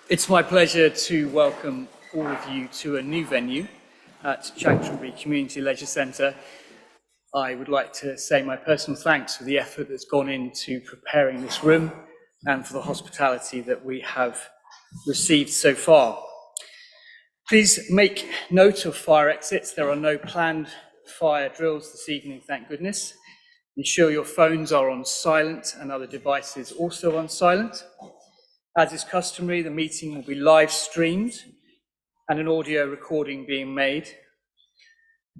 It's my pleasure to welcome all of you to a new venue at Chanctonbury Community Leisure Centre. I would like to say my personal thanks for the effort that's gone into preparing this room and for the hospitality that we have received so far. Please make note of fire exits. There are no planned fire drills this evening, thank goodness. Ensure your phones are on silent and other devices also on silent. As is customary, the meeting will be live streamed and an audio recording being made.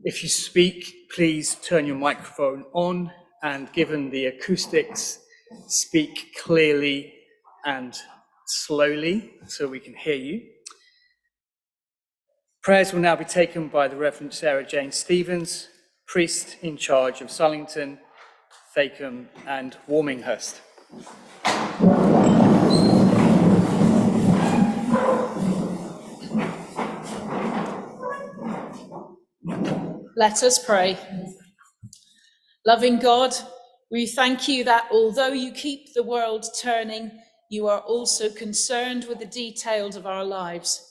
If you speak, please turn your microphone on and, given the acoustics, speak clearly and slowly so we can hear you. Prayers will now be taken by the Reverend Sarah Jane Stevens, priest in charge of Sullington, Thacombe and Warminghurst. Let us pray. Loving God, we thank you that although you keep the world turning, you are also concerned with the details of our lives.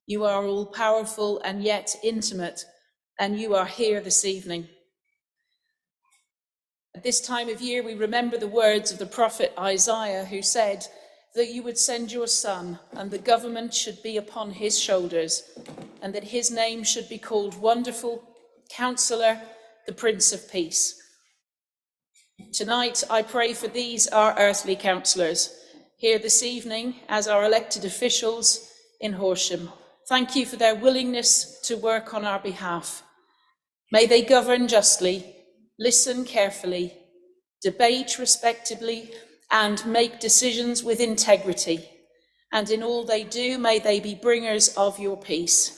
You are all-powerful and yet intimate, and you are here this evening. At this time of year, we remember the words of the prophet Isaiah, who said that you would send your son, and the government should be upon his shoulders, and that his name should be called Wonderful Counselor, the Prince of Peace. Tonight, I pray for these, our earthly counsellors, here this evening as our elected officials in Horsham. Thank you for their willingness to work on our behalf. May they govern justly, listen carefully, debate respectfully, and make decisions with integrity. And in all they do, may they be bringers of your peace.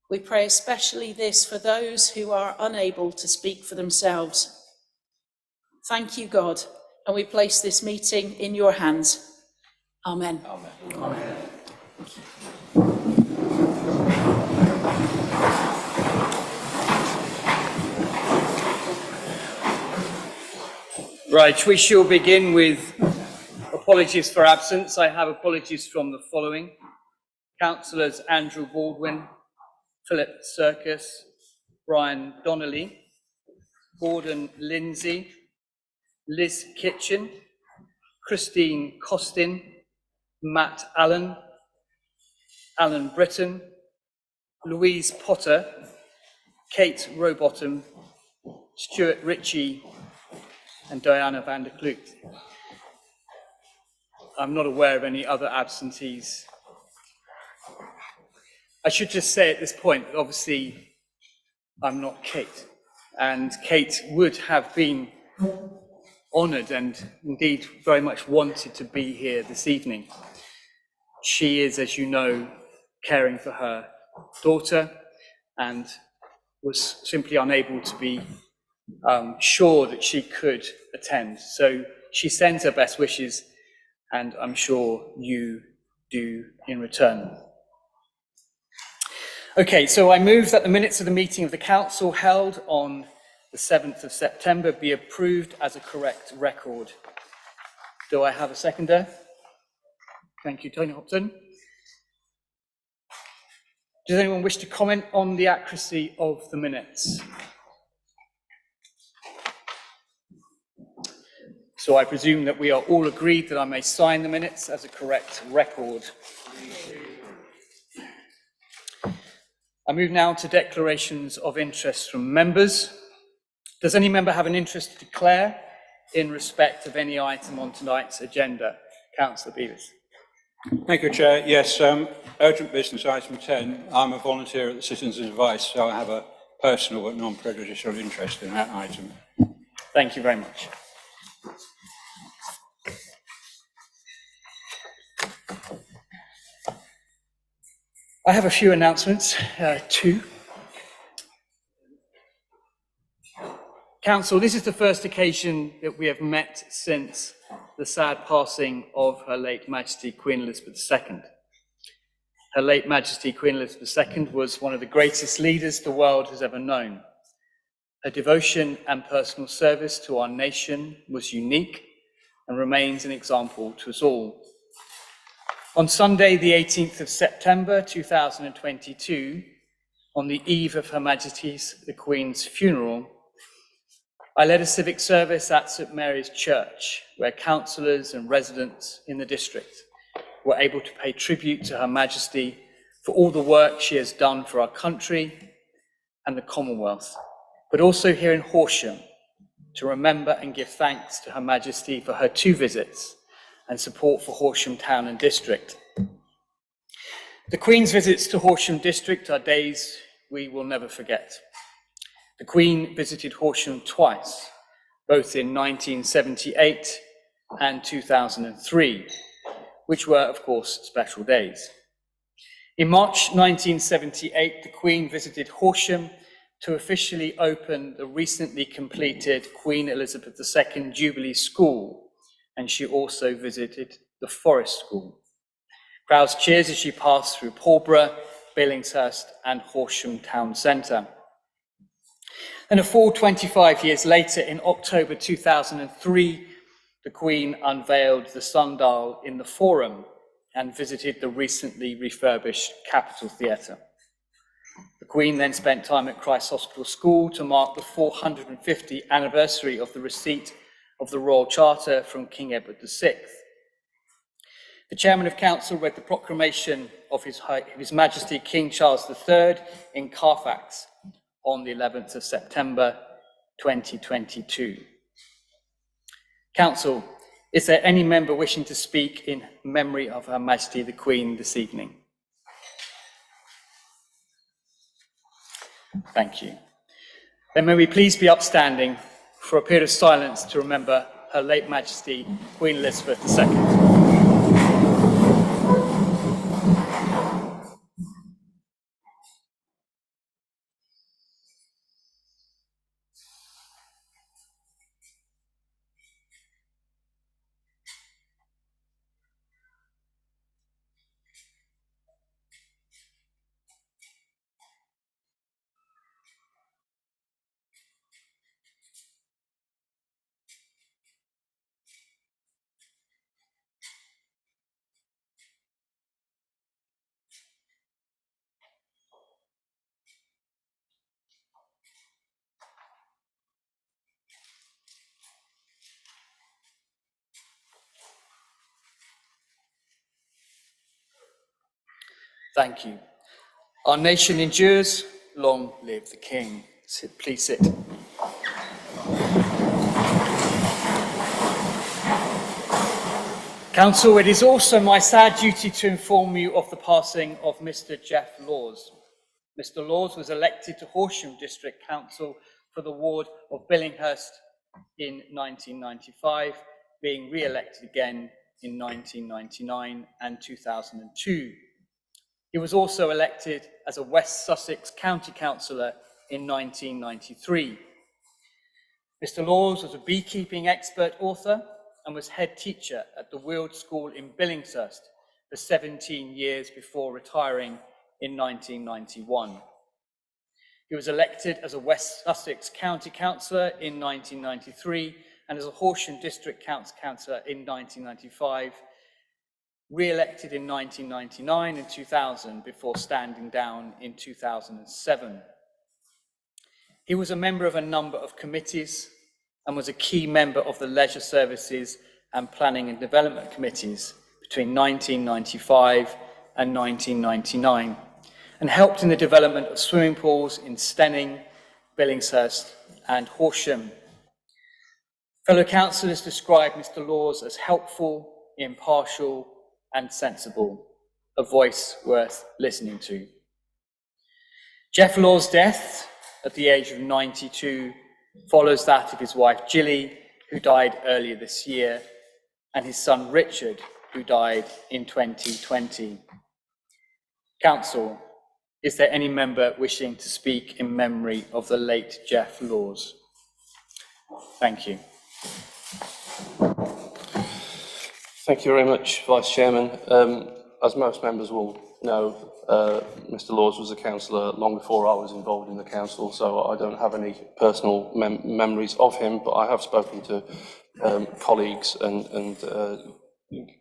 We pray especially this for those who are unable to speak for themselves. Thank you, God, and we place this meeting in your hands. Amen. Amen. Amen. Right, we shall begin with apologies for absence. I have apologies from the following: Councillors Andrew Baldwin, Philip Circus, Brian Donnelly, Gordon Lindsay, Liz Kitchen, Christine Costin, Matt Allen, Alan Britton, Louise Potter, Kate Rowbottom, Stuart Ritchie, and Diana van der Kloot. I'm not aware of any other absentees. I should just say at this point that obviously I'm not Kate, and Kate would have been honoured and indeed very much wanted to be here this evening. She is, as you know, caring for her daughter and was simply unable to be sure that she could attend. So she sends her best wishes, and I'm sure you do in return. Okay, so I move that the minutes of the meeting of the council held on the 7th of September be approved as a correct record. Do I have a seconder? Thank you, Tony Hopton. Does anyone wish to comment on the accuracy of the minutes? So I presume that we are all agreed that I may sign the minutes as a correct record. I move now to declarations of interest from members. Does any member have an interest to declare in respect of any item on tonight's agenda? Councillor Bevis. Thank you, Chair. Yes, urgent business, item 10. I'm a volunteer at the Citizens' Advice, so I have a personal but non-prejudicial interest in that item. Thank you very much. I have a few announcements, two. Council, this is the first occasion that we have met since the sad passing of Her late Majesty Queen Elizabeth II. Her late Majesty Queen Elizabeth II was one of the greatest leaders the world has ever known. Her devotion and personal service to our nation was unique and remains an example to us all. On Sunday, the 18th of September 2022, on the eve of Her Majesty's the Queen's funeral, I led a civic service at St Mary's Church, where councillors and residents in the district were able to pay tribute to Her Majesty for all the work she has done for our country and the Commonwealth, but also here in Horsham to remember and give thanks to Her Majesty for her 2 visits and support for Horsham Town and District. The Queen's visits to Horsham District are days we will never forget. The Queen visited Horsham twice, both in 1978 and 2003, which were, of course, special days. In March 1978, the Queen visited Horsham to officially open the recently completed Queen Elizabeth II Jubilee School, and she also visited the Forest School. Crowds cheered as she passed through Pulborough, Billingshurst and Horsham Town Centre. And a full 25 years later, in October 2003, the Queen unveiled the sundial in the Forum and visited the recently refurbished Capitol Theatre. The Queen then spent time at Christ's Hospital School to mark the 450th anniversary of the receipt of the Royal Charter from King Edward VI. The Chairman of Council read the proclamation of His Majesty King Charles III in Carfax on the 11th of September 2022. Council, is there any member wishing to speak in memory of Her Majesty the Queen this evening? Thank you. Then may we please be upstanding for a period of silence to remember Her late Majesty Queen Elizabeth II. Thank you. Our nation endures. Long live the King. Please sit. Council, it is also my sad duty to inform you of the passing of Mr. Jeff Laws. Mr. Laws was elected to Horsham District Council for the ward of Billinghurst in 1995, being re-elected again in 1999 and 2002. He was also elected as a West Sussex County Councillor in 1993. Mr. Laws was a beekeeping expert author and was head teacher at the Weald School in Billingshurst for 17 years before retiring in 1991. He was elected as a West Sussex County Councillor in 1993 and as a Horsham District Councillor in 1995, re-elected in 1999 and 2000 before standing down in 2007. He was a member of a number of committees and was a key member of the Leisure Services and Planning and Development Committees between 1995 and 1999 and helped in the development of swimming pools in Stenning, Billingshurst and Horsham. Fellow councillors described Mr. Laws as helpful, impartial and sensible, a voice worth listening to. Jeff Laws' death at the age of 92 follows that of his wife Gilly, who died earlier this year, and his son Richard, who died in 2020. Council, is there any member wishing to speak in memory of the late Jeff Laws? Thank you. Thank you very much, Vice Chairman. As most members will know, Mr. Laws was a councillor long before I was involved in the council, so I don't have any personal memories of him, but I have spoken to colleagues and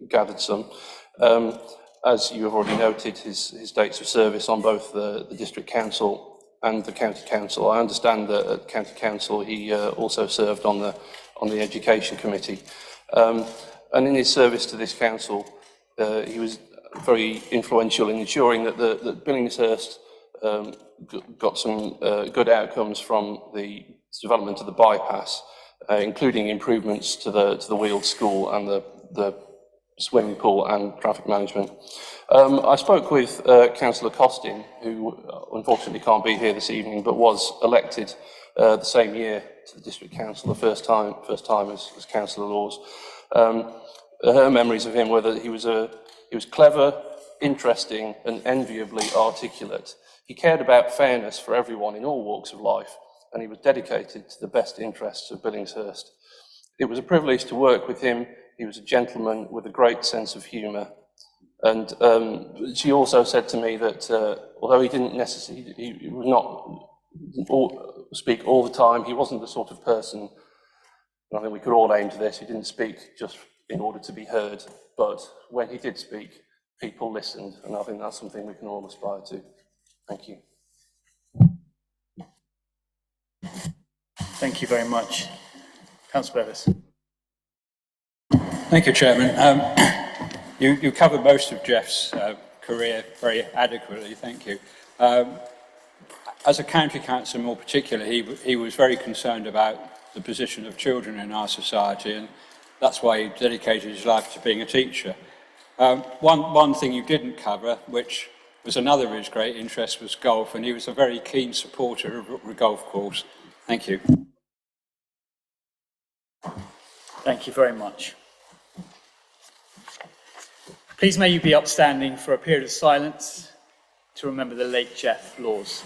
gathered some. As you have already noted, his dates of service on both the District Council and the County Council. I understand that at County Council he also served on the Education Committee. And in his service to this council, he was very influential in ensuring that Billingshurst got some good outcomes from the development of the bypass, including improvements to the wheeled school and the swimming pool and traffic management. I spoke with Councillor Costin, who unfortunately can't be here this evening, but was elected the same year to the District Council, the first time as Councillor Laws. Her memories of him were that he was clever, interesting, and enviably articulate. He cared about fairness for everyone in all walks of life, and he was dedicated to the best interests of Billingshurst. It was a privilege to work with him. He was a gentleman with a great sense of humour. And she also said to me that although he didn't necessarily, he would not speak all the time, he wasn't the sort of person, and I think we could all aim to this, he didn't speak just in order to be heard, but when he did speak, people listened, and I think that's something we can all aspire to. Thank you. Thank you very much. Councillor Bevis. Thank you, Chairman. You covered most of Jeff's career very adequately, thank you. As a county councillor more particularly, he was very concerned about the position of children in our society, and that's why he dedicated his life to being a teacher. One thing you didn't cover, which was another of his great interests, was golf, and he was a very keen supporter of the golf course. Thank you. Thank you very much. Please may you be upstanding for a period of silence to remember the late Jeff Laws.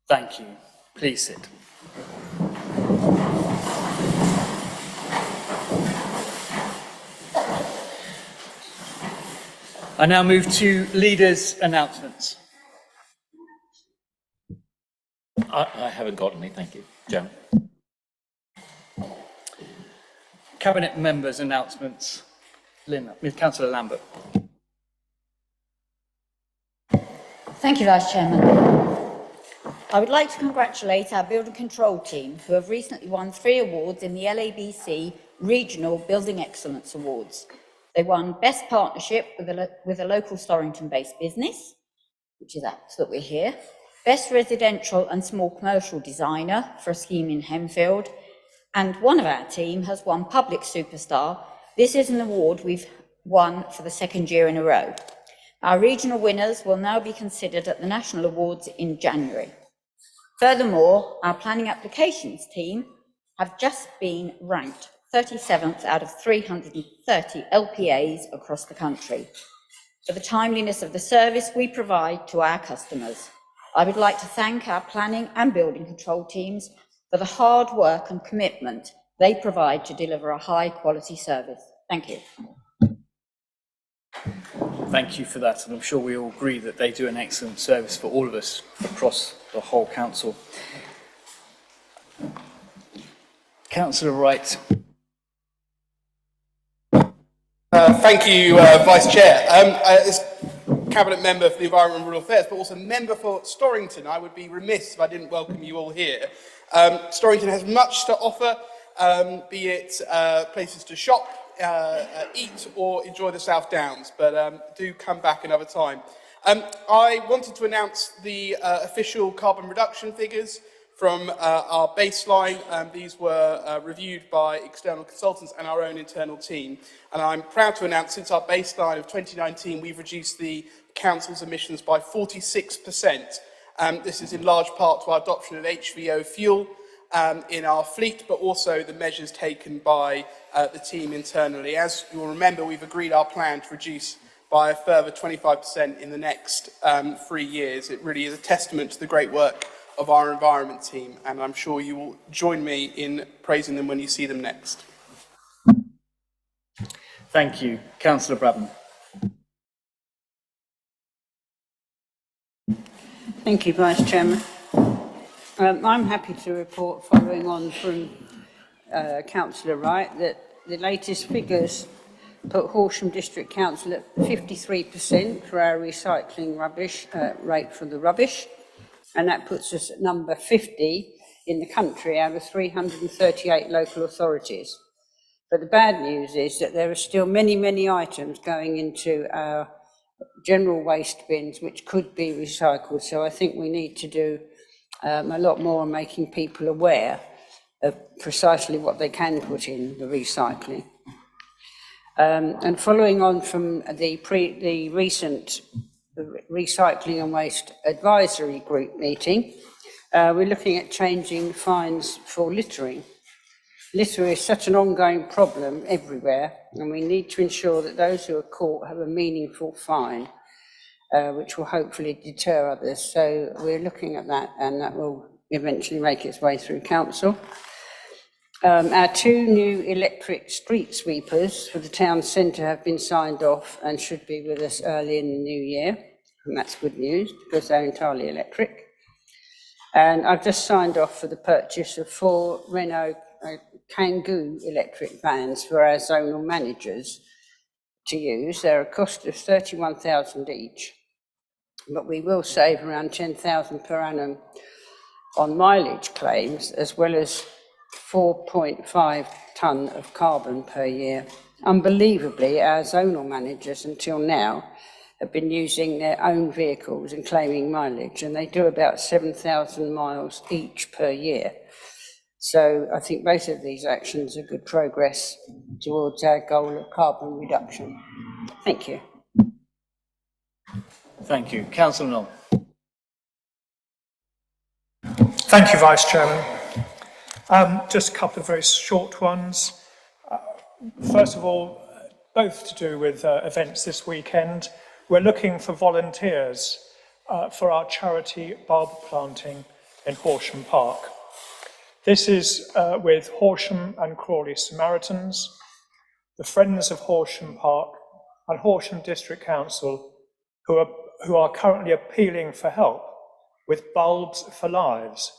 Thank you. Please sit. I now move to leaders' announcements. I haven't got any, thank you, Chairman. Cabinet members' announcements. With Councillor Lambert. Thank you, Vice Chairman. I would like to congratulate our building control team, who have recently won 3 awards in the LABC Regional Building Excellence Awards. They won Best Partnership with a local Storrington-based business, which is apt that we're here, Best Residential and Small Commercial Designer for a scheme in Hemfield, and one of our team has won Public Superstar. This is an award we've won for the 2nd year in a row. Our regional winners will now be considered at the National Awards in January. Furthermore, our planning applications team have just been ranked 37th out of 330 LPAs across the country for the timeliness of the service we provide to our customers. I would like to thank our planning and building control teams for the hard work and commitment they provide to deliver a high quality service. Thank you. Thank you for that, and I'm sure we all agree that they do an excellent service for all of us across the whole council. Councillor Wright. Thank you, Vice Chair. As Cabinet Member for the Environment and Rural Affairs, but also Member for Storrington, I would be remiss if I didn't welcome you all here. Storrington has much to offer, be it places to shop, eat or enjoy the South Downs, but do come back another time. I wanted to announce the official carbon reduction figures from our baseline. These were reviewed by external consultants and our own internal team. And I'm proud to announce since our baseline of 2019, we've reduced the council's emissions by 46%. This is in large part to our adoption of HVO fuel, in our fleet, but also the measures taken by the team internally. As you'll remember, we've agreed our plan to reduce by a further 25% in the next 3 years. It really is a testament to the great work of our environment team, and I'm sure you will join me in praising them when you see them next. Thank you. Councillor Bradman. Thank you, Vice Chairman. I'm happy to report, following on from Councillor Wright, that the latest figures put Horsham District Council at 53% for our recycling rubbish rate for the rubbish, and that puts us at number 50 in the country out of 338 local authorities. But the bad news is that there are still many, many items going into our general waste bins which could be recycled. So I think we need to do a lot more on making people aware of precisely what they can put in the recycling. And following on from the recent Recycling and Waste Advisory Group meeting, we're looking at changing fines for littering. Litter is such an ongoing problem everywhere, and we need to ensure that those who are caught have a meaningful fine, which will hopefully deter others. So we're looking at that, and that will eventually make its way through council. Our 2 new electric street sweepers for the town centre have been signed off and should be with us early in the new year. And that's good news because they're entirely electric. And I've just signed off for the purchase of 4 Renault Kangoo electric vans for our zonal managers to use. They're a cost of £31,000 each, but we will save around £10,000 per annum on mileage claims, as well as 4.5 tonne of carbon per year. Unbelievably, our zonal managers until now have been using their own vehicles and claiming mileage, and they do about 7,000 miles each per year. So I think both of these actions are good progress towards our goal of carbon reduction. Thank you. Thank you. Councillor Knoll. Thank you, Vice Chairman. Just a couple of very short ones. First of all, both to do with events this weekend. We're looking for volunteers for our charity bulb planting in Horsham Park. This is with Horsham and Crawley Samaritans, the Friends of Horsham Park, and Horsham District Council, who are currently appealing for help with Bulbs for Lives,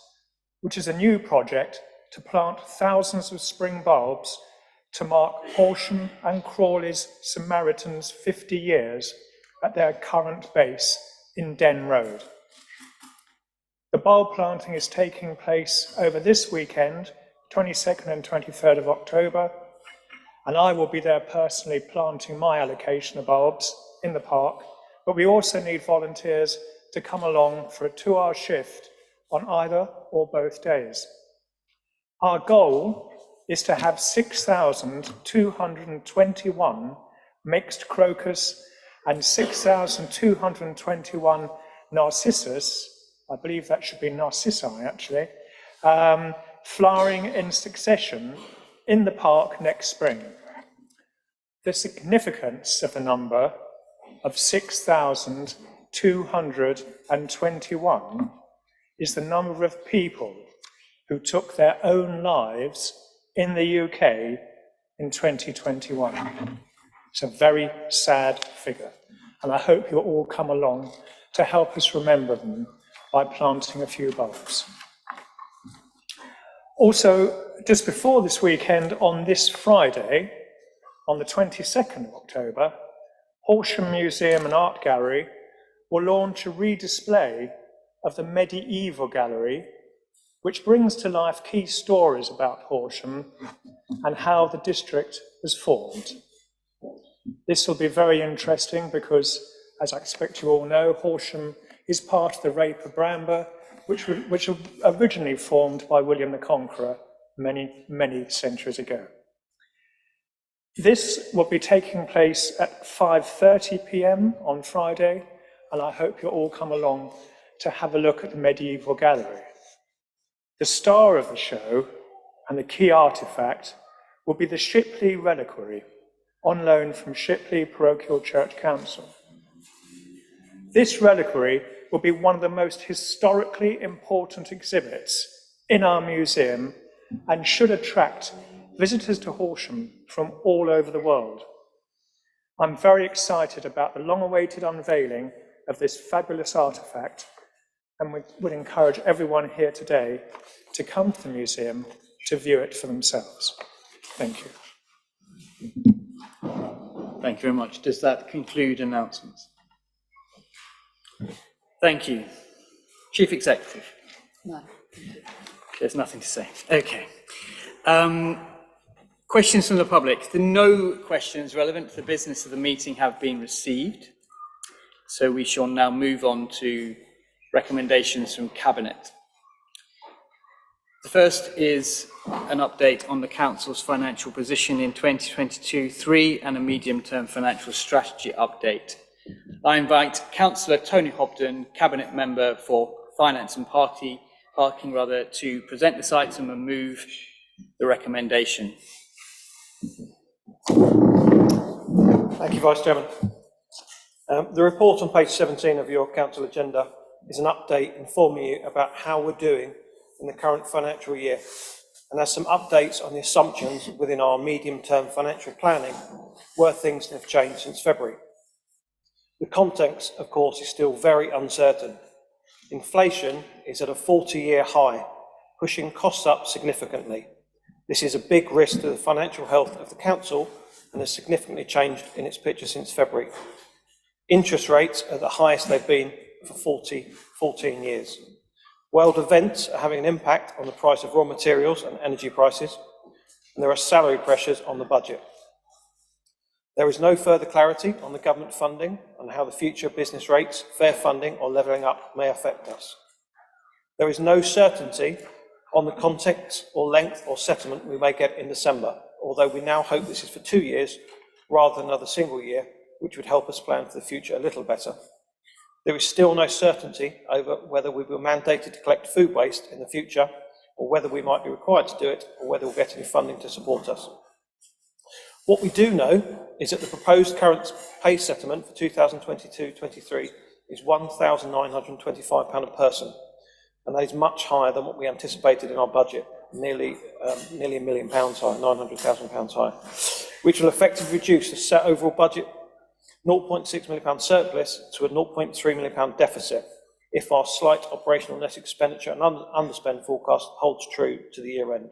which is a new project to plant thousands of spring bulbs to mark Horsham and Crawley's Samaritans' 50 years at their current base in Den Road. The bulb planting is taking place over this weekend, 22nd and 23rd of October, and I will be there personally planting my allocation of bulbs in the park, but we also need volunteers to come along for a 2-hour shift on either or both days. Our goal is to have 6,221 mixed crocus and 6,221 narcissus, I believe that should be narcissi actually, flowering in succession in the park next spring. The significance of the number of 6,221 is the number of people who took their own lives in the UK in 2021. It's a very sad figure, and I hope you'll all come along to help us remember them by planting a few bulbs. Also, just before this weekend, on this Friday, on the 22nd of October, Horsham Museum and Art Gallery will launch a redisplay of the Medieval Gallery, which brings to life key stories about Horsham and how the district was formed. This will be very interesting because, as I expect you all know, Horsham is part of the Rape of Bramber, which was originally formed by William the Conqueror many, many centuries ago. This will be taking place at 5:30 p.m. on Friday, and I hope you'll all come along to have a look at the Medieval Gallery. The star of the show and the key artefact will be the Shipley Reliquary, on loan from Shipley Parochial Church Council. This reliquary will be one of the most historically important exhibits in our museum and should attract visitors to Horsham from all over the world. I'm very excited about the long-awaited unveiling of this fabulous artefact, and would encourage everyone here today to come to the museum to view it for themselves. Thank you. Thank you very much. Does that conclude announcements? Thank you. Chief Executive? No. There's nothing to say. Okay. Questions from the public. The no questions relevant to the business of the meeting have been received. So we shall now move on to recommendations from Cabinet. The first is an update on the Council's financial position in 2022-3 and a medium-term financial strategy update. I invite Councillor Tony Hobden, Cabinet Member for Finance and Parking, to present this item and move the recommendation. Thank you, Vice Chairman. The report on page 17 of your Council agenda is an update informing you about how we're doing in the current financial year, and has some updates on the assumptions within our medium-term financial planning where things have changed since February. The context, of course, is still very uncertain. Inflation is at a 40-year high, pushing costs up significantly. This is a big risk to the financial health of the Council and has significantly changed in its picture since February. Interest rates are the highest they've been for 14 years. World events are having an impact on the price of raw materials and energy prices, and there are salary pressures on the budget. There is no further clarity on the government funding and how the future business rates, fair funding or levelling up may affect us. There is no certainty on the context or length or settlement we may get in December, although we now hope this is for 2 years rather than another single year, which would help us plan for the future a little better. There is still no certainty over whether we will be mandated to collect food waste in the future, or whether we might be required to do it, or whether we'll get any funding to support us. What we do know is that the proposed current pay settlement for 2022-23 is £1,925 a person, and that is much higher than what we anticipated in our budget, nearly £1 million higher, £900,000 higher, which will effectively reduce the set overall budget £0.6 million surplus to a £0.3 million deficit if our slight operational net expenditure and underspend forecast holds true to the year end.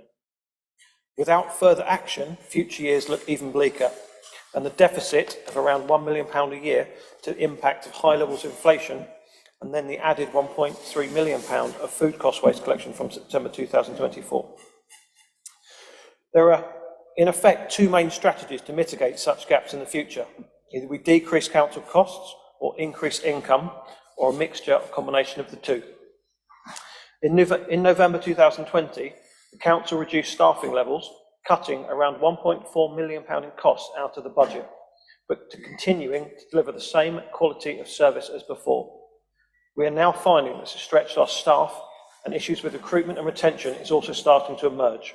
Without further action, future years look even bleaker, and the deficit of around £1 million a year to the impact of high levels of inflation, and then the added £1.3 million of food cost waste collection from September 2024. There are, in effect, two main strategies to mitigate such gaps in the future. Either we decrease council costs or increase income, or a mixture or combination of the two. In November 2020, the council reduced staffing levels, cutting around £1.4 million in costs out of the budget, but continuing to deliver the same quality of service as before. We are now finding this has stretched our staff, and issues with recruitment and retention is also starting to emerge.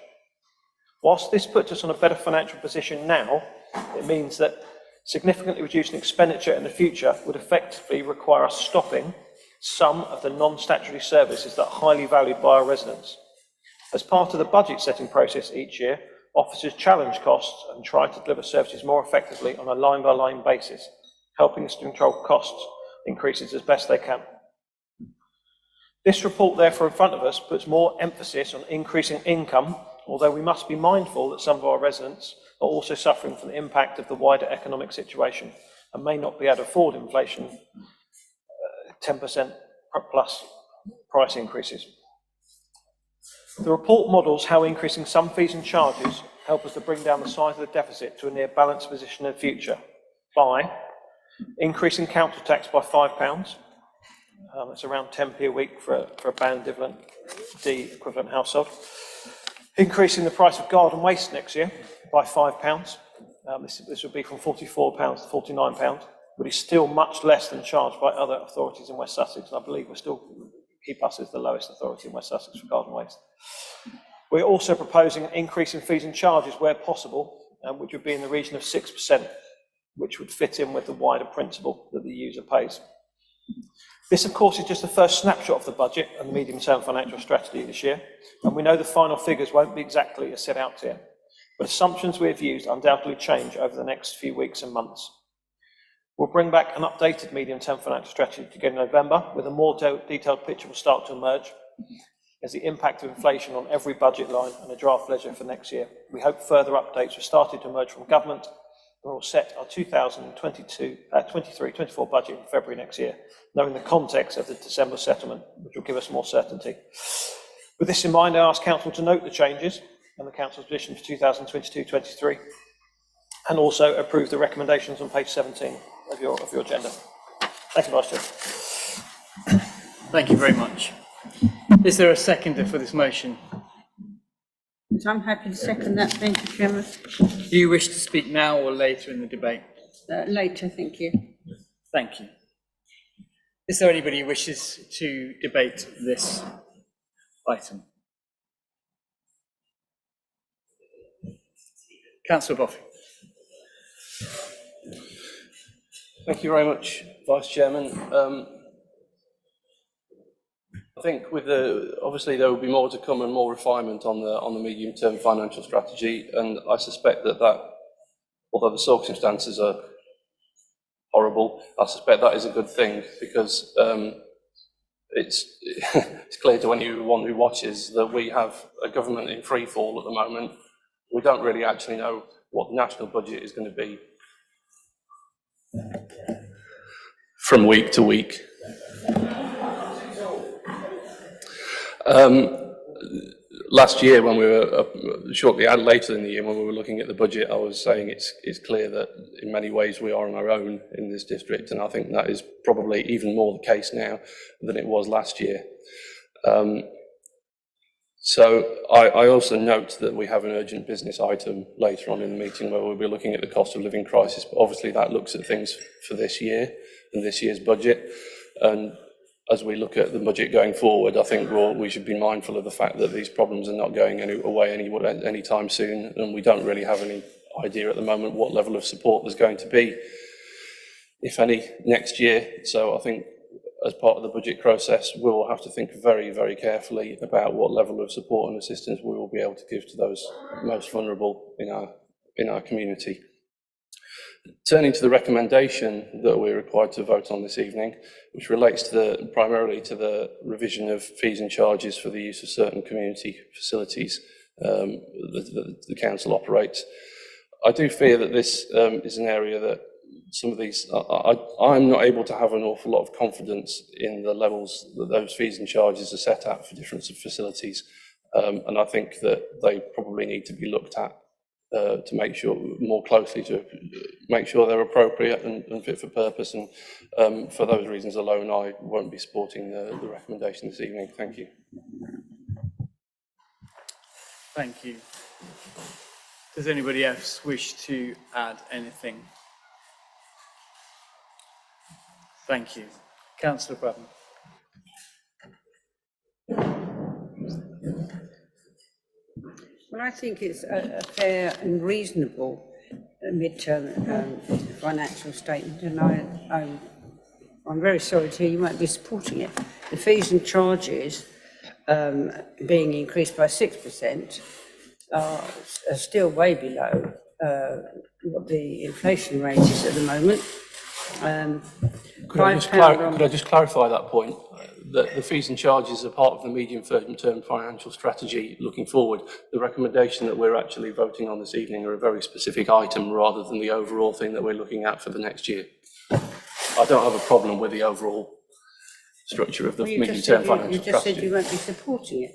Whilst this puts us on a better financial position now, it means that significantly reducing expenditure in the future would effectively require us stopping some of the non-statutory services that are highly valued by our residents. As part of the budget setting process each year, officers challenge costs and try to deliver services more effectively on a line-by-line basis, helping us to control costs increases as best they can. This report, therefore, in front of us puts more emphasis on increasing income, although we must be mindful that some of our residents are also suffering from the impact of the wider economic situation and may not be able to afford inflation 10% plus price increases. The report models how increasing some fees and charges help us to bring down the size of the deficit to a near balanced position in the future by increasing council tax by £5. That's around 10p a week for a band D equivalent household. Increasing the price of garden waste next year by £5. This would be from £44 to £49, but is still much less than charged by other authorities in West Sussex. And I believe we're still keep us as the lowest authority in West Sussex for garden waste. We're also proposing an increase in fees and charges where possible, which would be in the region of 6%, which would fit in with the wider principle that the user pays. This, of course, is just the first snapshot of the budget and the medium-term financial strategy this year, and we know the final figures won't be exactly as set out here, but assumptions we have used undoubtedly change over the next few weeks and months. We'll bring back an updated medium-term financial strategy again in November, with a more detailed picture will start to emerge as the impact of inflation on every budget line and a draft ledger for next year. We hope further updates have started to emerge from government, and we'll set our 2023-24 budget in February next year, knowing the context of the December settlement, which will give us more certainty. With this in mind, I ask Council to note the changes and the Council's position for 2022-23, and also approve the recommendations on page 17 of your agenda. Thank you, Vice Chair. Thank you very much. Is there a seconder for this motion? I'm happy to second that, thank you, Chairman. Do you wish to speak now or later in the debate? Later, thank you. Thank you. Is there anybody who wishes to debate this item? Councillor Boffey. Thank you very much, Vice Chairman. I think with obviously there will be more to come and more refinement on the medium-term financial strategy, and I suspect that although the circumstances are horrible, I suspect that is a good thing, because it's clear to anyone who watches that we have a government in free fall at the moment. We don't really actually know what the national budget is going to be from week to week. Last year, when we were shortly later in the year, when we were looking at the budget, I was saying it's clear that in many ways we are on our own in this district, and I think that is probably even more the case now than it was last year. So I also note that we have an urgent business item later on in the meeting where we'll be looking at the cost of living crisis, but obviously that looks at things for this year and this year's budget. And as we look at the budget going forward, I think we should be mindful of the fact that these problems are not going away anytime soon, and we don't really have any idea at the moment what level of support there's going to be, if any, next year. So I think as part of the budget process, we will have to think very, very carefully about what level of support and assistance we will be able to give to those most vulnerable in our community. Turning to the recommendation that we're required to vote on this evening, which relates primarily to the revision of fees and charges for the use of certain community facilities that the council operates. I do fear that this is an area that some of these, I'm not able to have an awful lot of confidence in the levels that those fees and charges are set at for different facilities, and I think that they probably need to be looked at to make sure more closely to make sure they're appropriate and fit for purpose. And for those reasons alone, I won't be supporting the recommendation this evening. Thank you. Thank you. Does anybody else wish to add anything? Thank you. Councillor Bratton. Well, I think it's a fair and reasonable mid-term financial statement, and I'm very sorry to hear you won't be supporting it. The fees and charges being increased by 6% are still way below what the inflation rate is at the moment. Could I just clarify that point? That the fees and charges are part of the medium-term financial strategy looking forward. The recommendation that we're actually voting on this evening are a very specific item rather than the overall thing that we're looking at for the next year. I don't have a problem with the overall structure of the medium-term financial strategy. You just said you won't be supporting it.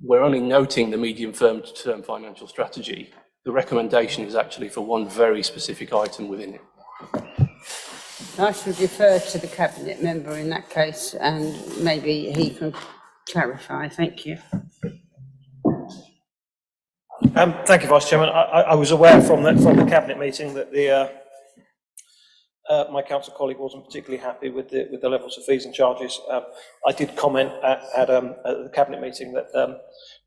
We're only noting the medium-term financial strategy. The recommendation is actually for one very specific item within it. I should defer to the Cabinet member in that case, and maybe he can clarify. Thank you. Thank you, Vice Chairman. I was aware from the Cabinet meeting that my council colleague wasn't particularly happy with the levels of fees and charges. I did comment at the cabinet meeting that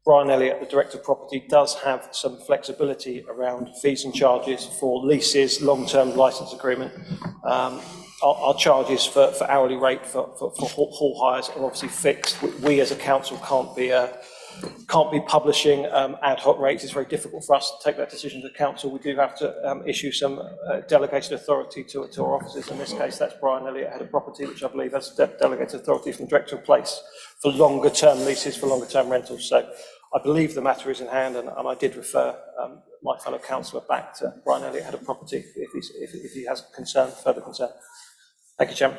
Brian Elliott, the Director of Property, does have some flexibility around fees and charges for leases, long-term licence agreement. Our charges for hourly rate for hall hires are obviously fixed. We as a council can't be publishing ad hoc rates. It's very difficult for us to take that decision to the council. We do have to issue some delegated authority to our officers. In this case, that's Brian Elliott, Head of Property, which I believe has delegated authority from Director of Place for longer term leases, for longer term rentals. So I believe the matter is in hand, and I did refer my fellow councillor back to Brian Elliott, Head of Property, if he has further concern. Thank you, Chairman.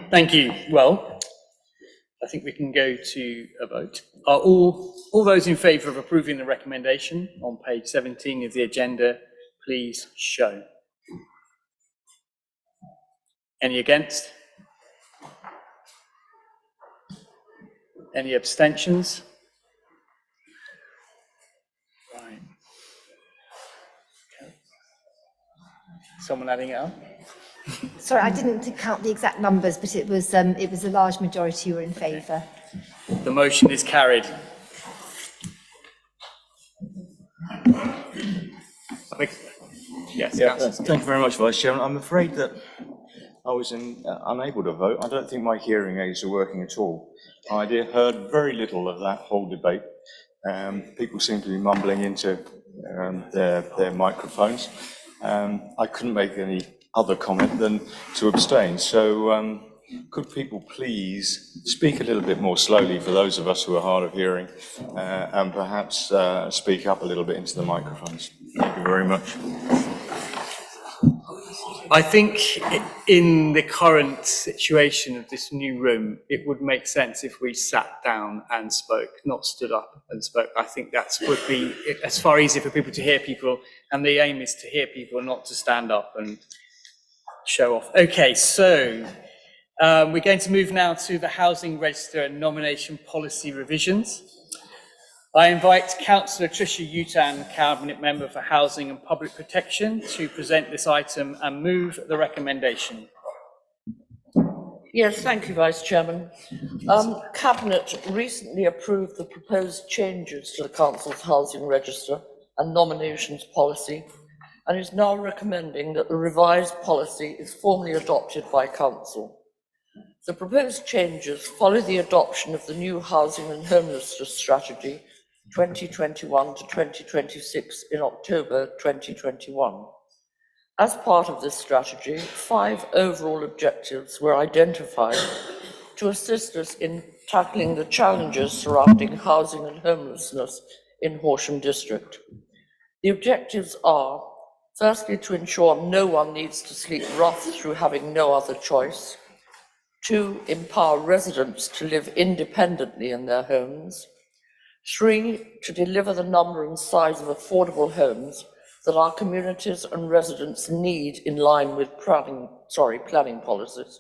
Thank you. Well, I think we can go to a vote. Are all those in favour of approving the recommendation on page 17 of the agenda, please show. Any against? Any abstentions? Right. Okay. Someone adding it up? Sorry, I didn't count the exact numbers, but it was a large majority who were in favour. The motion is carried. Yes, yeah, thank you very much, Vice Chairman. I'm afraid that I was unable to vote. I don't think my hearing aids are working at all. I heard very little of that whole debate. People seem to be mumbling into their microphones. I couldn't make any other comment than to abstain. So could people please speak a little bit more slowly for those of us who are hard of hearing, and perhaps speak up a little bit into the microphones. Thank you very much. I think in the current situation of this new room, it would make sense if we sat down and spoke, not stood up and spoke. I think that would be, it's far easier for people to hear people, and the aim is to hear people, not to stand up and show off. Okay, so we're going to move now to the Housing Register and Nomination Policy Revisions. I invite Councillor Tricia Utan, Cabinet Member for Housing and Public Protection, to present this item and move the recommendation. Yes, thank you, Vice Chairman. Cabinet recently approved the proposed changes to the Council's Housing Register and Nominations Policy, and is now recommending that the revised policy is formally adopted by Council. The proposed changes follow the adoption of the new Housing and Homelessness Strategy 2021 to 2026 in October 2021. As part of this strategy, 5 overall objectives were identified to assist us in tackling the challenges surrounding housing and homelessness in Horsham District. The objectives are, firstly, to ensure no one needs to sleep rough through having no other choice. 2, empower residents to live independently in their homes. 3, to deliver the number and size of affordable homes that our communities and residents need in line with planning policies.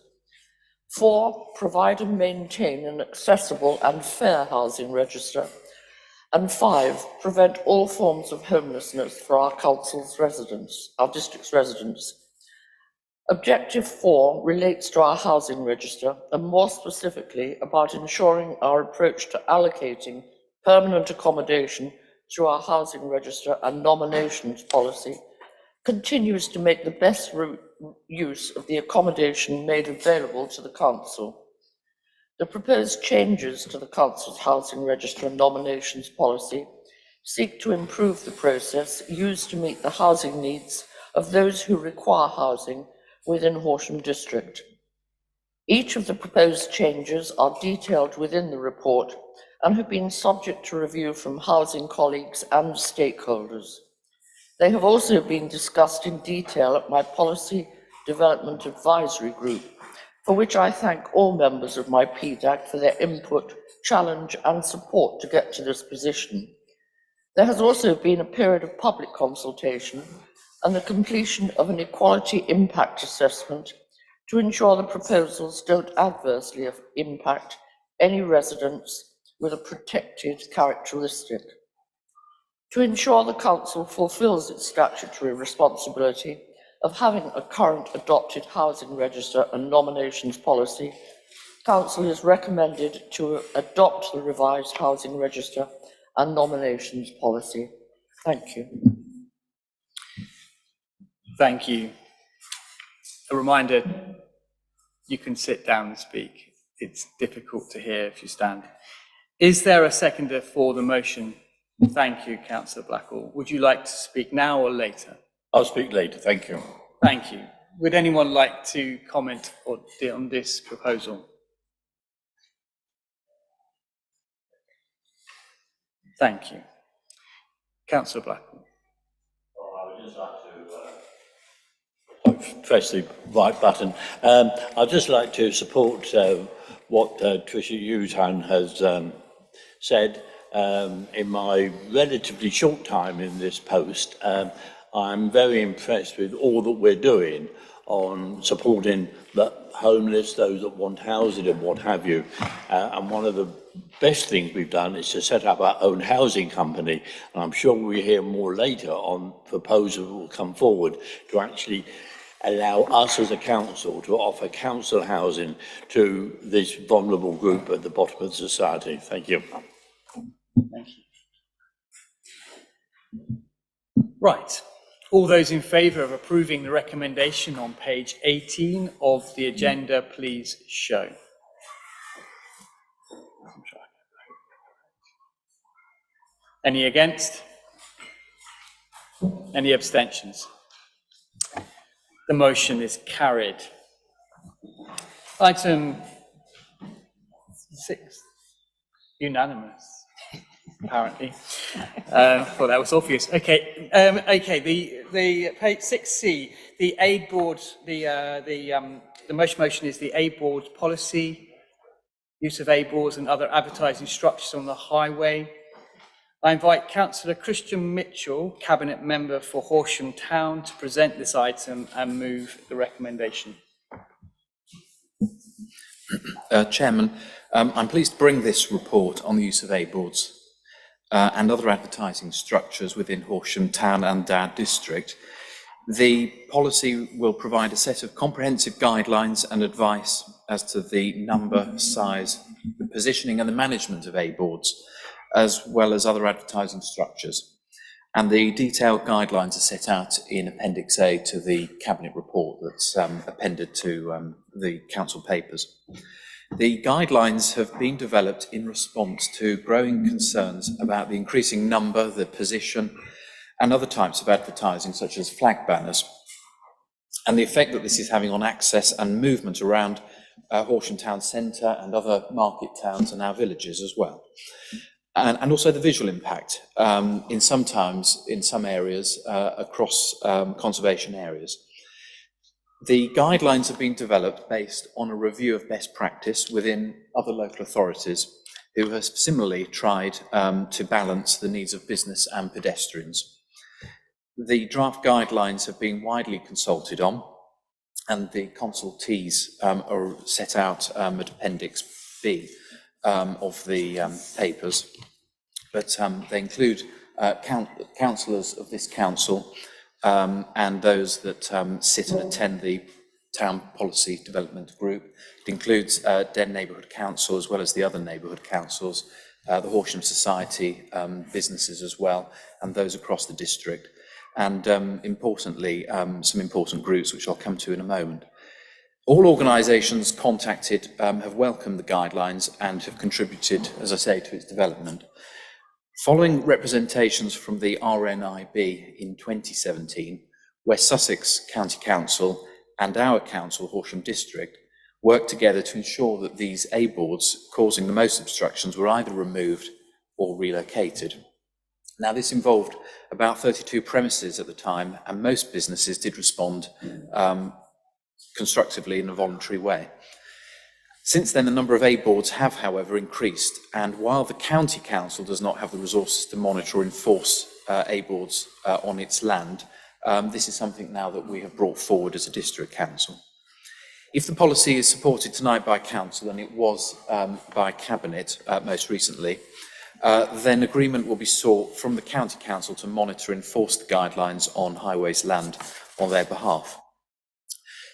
4, provide and maintain an accessible and fair housing register. And 5, prevent all forms of homelessness for our council's residents, our district's residents. Objective 4 relates to our housing register, and more specifically about ensuring our approach to allocating permanent accommodation through our housing register and nominations policy continues to make the best use of the accommodation made available to the council. The proposed changes to the council's housing register and nominations policy seek to improve the process used to meet the housing needs of those who require housing within Horsham District. Each of the proposed changes are detailed within the report and have been subject to review from housing colleagues and stakeholders. They have also been discussed in detail at my Policy Development Advisory Group, for which I thank all members of my PDAC for their input, challenge and support to get to this position. There has also been a period of public consultation and the completion of an equality impact assessment to ensure the proposals don't adversely impact any residents with a protected characteristic. To ensure the council fulfills its statutory responsibility, of having a current adopted housing register and nominations policy, Council is recommended to adopt the revised housing register and nominations policy. Thank you. Thank you. A reminder, you can sit down and speak. It's difficult to hear if you stand. Is there a seconder for the motion? Thank you, Councillor Blackall. Would you like to speak now or later? I'll speak later, thank you. Thank you. Would anyone like to comment on this proposal? Thank you. Councillor Blackall. I would just like to press the right button. I'd just like to support what Tricia Hughes-Hunn has said. In my relatively short time in this post, I'm very impressed with all that we're doing on supporting the homeless, those that want housing and what have you. And one of the best things we've done is to set up our own housing company. And I'm sure we'll hear more later on proposals that will come forward to actually allow us as a council to offer council housing to this vulnerable group at the bottom of society. Thank you. Thank you. Right. All those in favour of approving the recommendation on page 18 of the agenda, please show. Any against? Any abstentions? The motion is carried. Item 6, unanimous, apparently. Well, that was obvious. Okay, the page 6C, the aid board, the motion is the aid board policy, use of aid boards and other advertising structures on the highway. I invite Councillor Christian Mitchell, Cabinet Member for Horsham Town, to present this item and move the recommendation. Chairman, I'm pleased to bring this report on the use of aid boards and other advertising structures within Horsham Town and our district. The policy will provide a set of comprehensive guidelines and advice as to the number, size, the positioning and the management of aid boards, as well as other advertising structures. And the detailed guidelines are set out in Appendix A to the Cabinet report that's appended to the Council papers. The guidelines have been developed in response to growing concerns about the increasing number, the position, and other types of advertising, such as flag banners, and the effect that this is having on access and movement around Horsham Town Centre and other market towns and our villages as well. And also the visual impact in some areas across conservation areas. The guidelines have been developed based on a review of best practice within other local authorities who have similarly tried to balance the needs of business and pedestrians. The draft guidelines have been widely consulted on, and the consultees are set out at Appendix B of the papers, but they include councillors of this council and those that sit and attend the Town Policy Development Group. It includes Den Neighbourhood Council as well as the other neighbourhood councils, the Horsham Society, businesses as well, and those across the district. And importantly, some important groups which I'll come to in a moment. All organisations contacted have welcomed the guidelines and have contributed, as I say, to its development. Following representations from the RNIB in 2017, West Sussex County Council and our council, Horsham District, worked together to ensure that these aid boards causing the most obstructions were either removed or relocated. Now, this involved about 32 premises at the time, and most businesses did respond constructively in a voluntary way. Since then, the number of aid boards have, however, increased, and while the County Council does not have the resources to monitor or enforce aid boards on its land, this is something now that we have brought forward as a District Council. If the policy is supported tonight by Council, and it was by Cabinet most recently, then agreement will be sought from the County Council to monitor and enforce the guidelines on highways land on their behalf.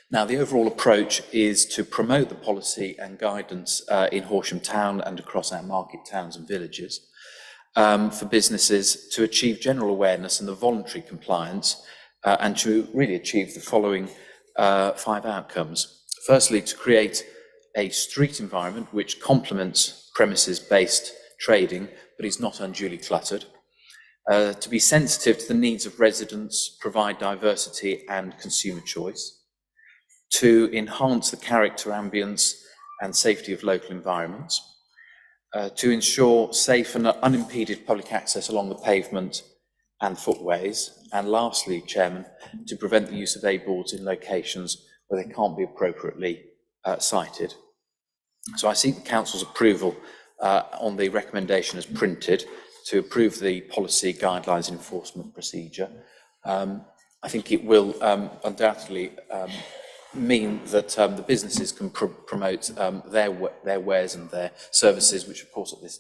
Now, the overall approach is to promote the policy and guidance in Horsham Town and across our market towns and villages for businesses to achieve general awareness and the voluntary compliance and to really achieve the following 5 outcomes. Firstly, to create a street environment which complements premises-based trading but is not unduly cluttered. To be sensitive to the needs of residents, provide diversity and consumer choice. To enhance the character, ambience and safety of local environments, to ensure safe and unimpeded public access along the pavement and footways, and lastly, Chairman, to prevent the use of A-boards in locations where they can't be appropriately cited. So I seek the Council's approval on the recommendation as printed to approve the policy guidelines and enforcement procedure. I think it will undoubtedly mean that the businesses can promote their wares and their services, which of course at this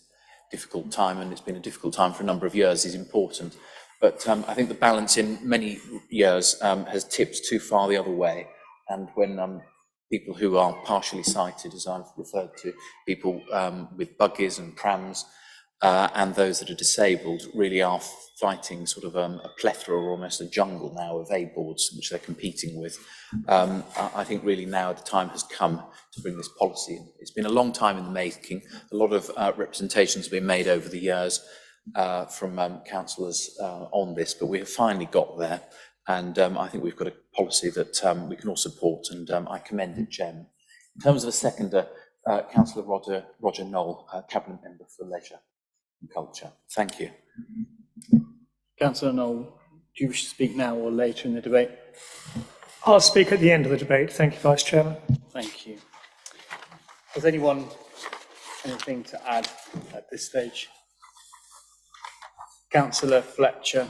difficult time, and it's been a difficult time for a number of years, is important. But I think the balance in many years has tipped too far the other way. And when people who are partially sighted, as I've referred to, people with buggies and prams, and those that are disabled really are fighting sort of a plethora or almost a jungle now of A-boards which they're competing with. I think really now the time has come to bring this policy in. It's been a long time in the making. A lot of representations have been made over the years from councillors on this, but we have finally got there. And I think we've got a policy that we can all support, and I commend it, Chairman. In terms of a seconder, Councillor Roger Knoll, Cabinet Member for Leisure and Culture. Thank you. Councillor Knoll, do you wish to speak now or later in the debate? I'll speak at the end of the debate. Thank you, Vice Chairman. Thank you. Has anyone anything to add at this stage? Councillor Fletcher.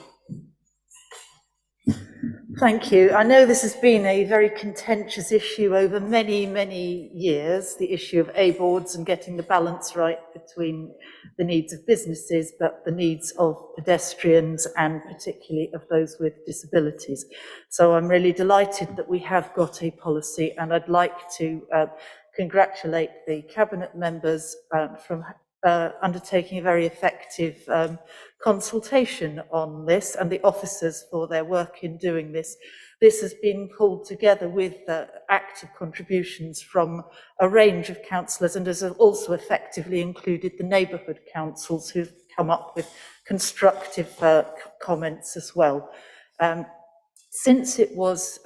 Thank you. I know this has been a very contentious issue over many, many years, the issue of A-boards and getting the balance right between the needs of businesses, but the needs of pedestrians and particularly of those with disabilities. So I'm really delighted that we have got a policy, and I'd like to congratulate the Cabinet members from undertaking a very effective consultation on this, and the officers for their work in doing this. This has been pulled together with active contributions from a range of councillors, and has also effectively included the neighbourhood councils who've come up with constructive comments as well. Since it was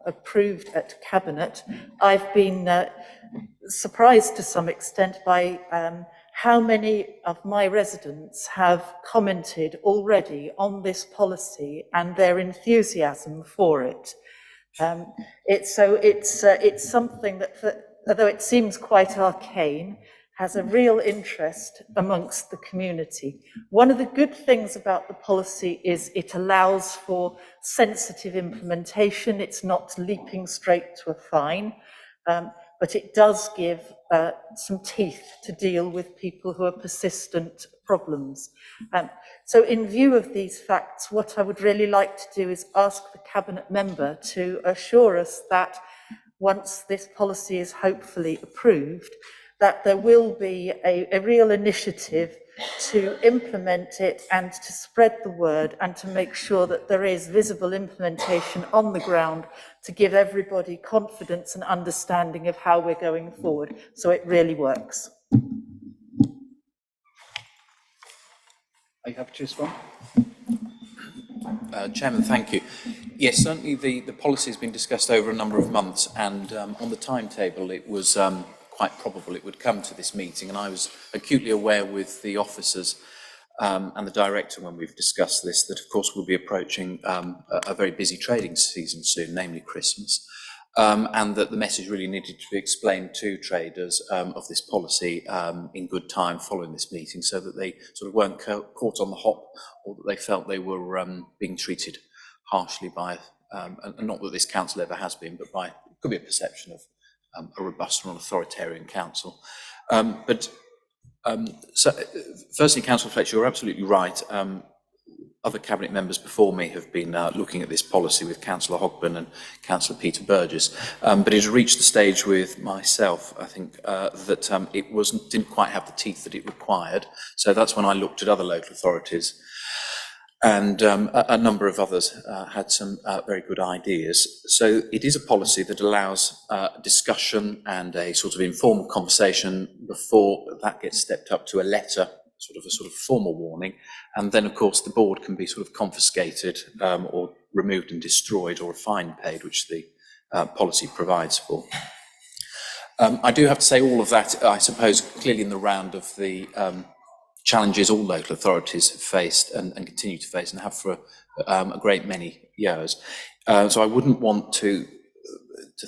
approved at Cabinet, I've been surprised to some extent by how many of my residents have commented already on this policy and their enthusiasm for it. It's something that, although it seems quite arcane, has a real interest amongst the community. One of the good things about the policy is it allows for sensitive implementation. It's not leaping straight to a fine, but it does give some teeth to deal with people who are persistent problems. So in view of these facts, what I would really like to do is ask the Cabinet member to assure us that once this policy is hopefully approved, that there will be a real initiative to implement it and to spread the word and to make sure that there is visible implementation on the ground to give everybody confidence and understanding of how we're going forward, so it really works. Are you happy to respond? Chairman, thank you. Yes, certainly the policy has been discussed over a number of months, and on the timetable it was quite probable it would come to this meeting, and I was acutely aware with the officers and the director when we've discussed this that of course we'll be approaching a very busy trading season soon, namely Christmas, and that the message really needed to be explained to traders of this policy in good time following this meeting, so that they sort of weren't caught on the hop, or that they felt they were being treated harshly by, and not that this council ever has been, but by, it could be a perception of a robust and authoritarian council. But Firstly, Councillor Fletcher, you're absolutely right. Other Cabinet members before me have been looking at this policy with Councillor Hogben and Councillor Peter Burgess, but it has reached the stage with myself, I think, that it didn't quite have the teeth that it required. So that's when I looked at other local authorities, and a number of others had some very good ideas. So it is a policy that allows discussion and a sort of informal conversation before that gets stepped up to a letter, a sort of formal warning, and then of course the board can be sort of confiscated or removed and destroyed, or a fine paid, which the policy provides for. I do have to say all of that, I suppose, clearly in the round of the challenges all local authorities have faced and continue to face and have for a great many years. So I wouldn't want to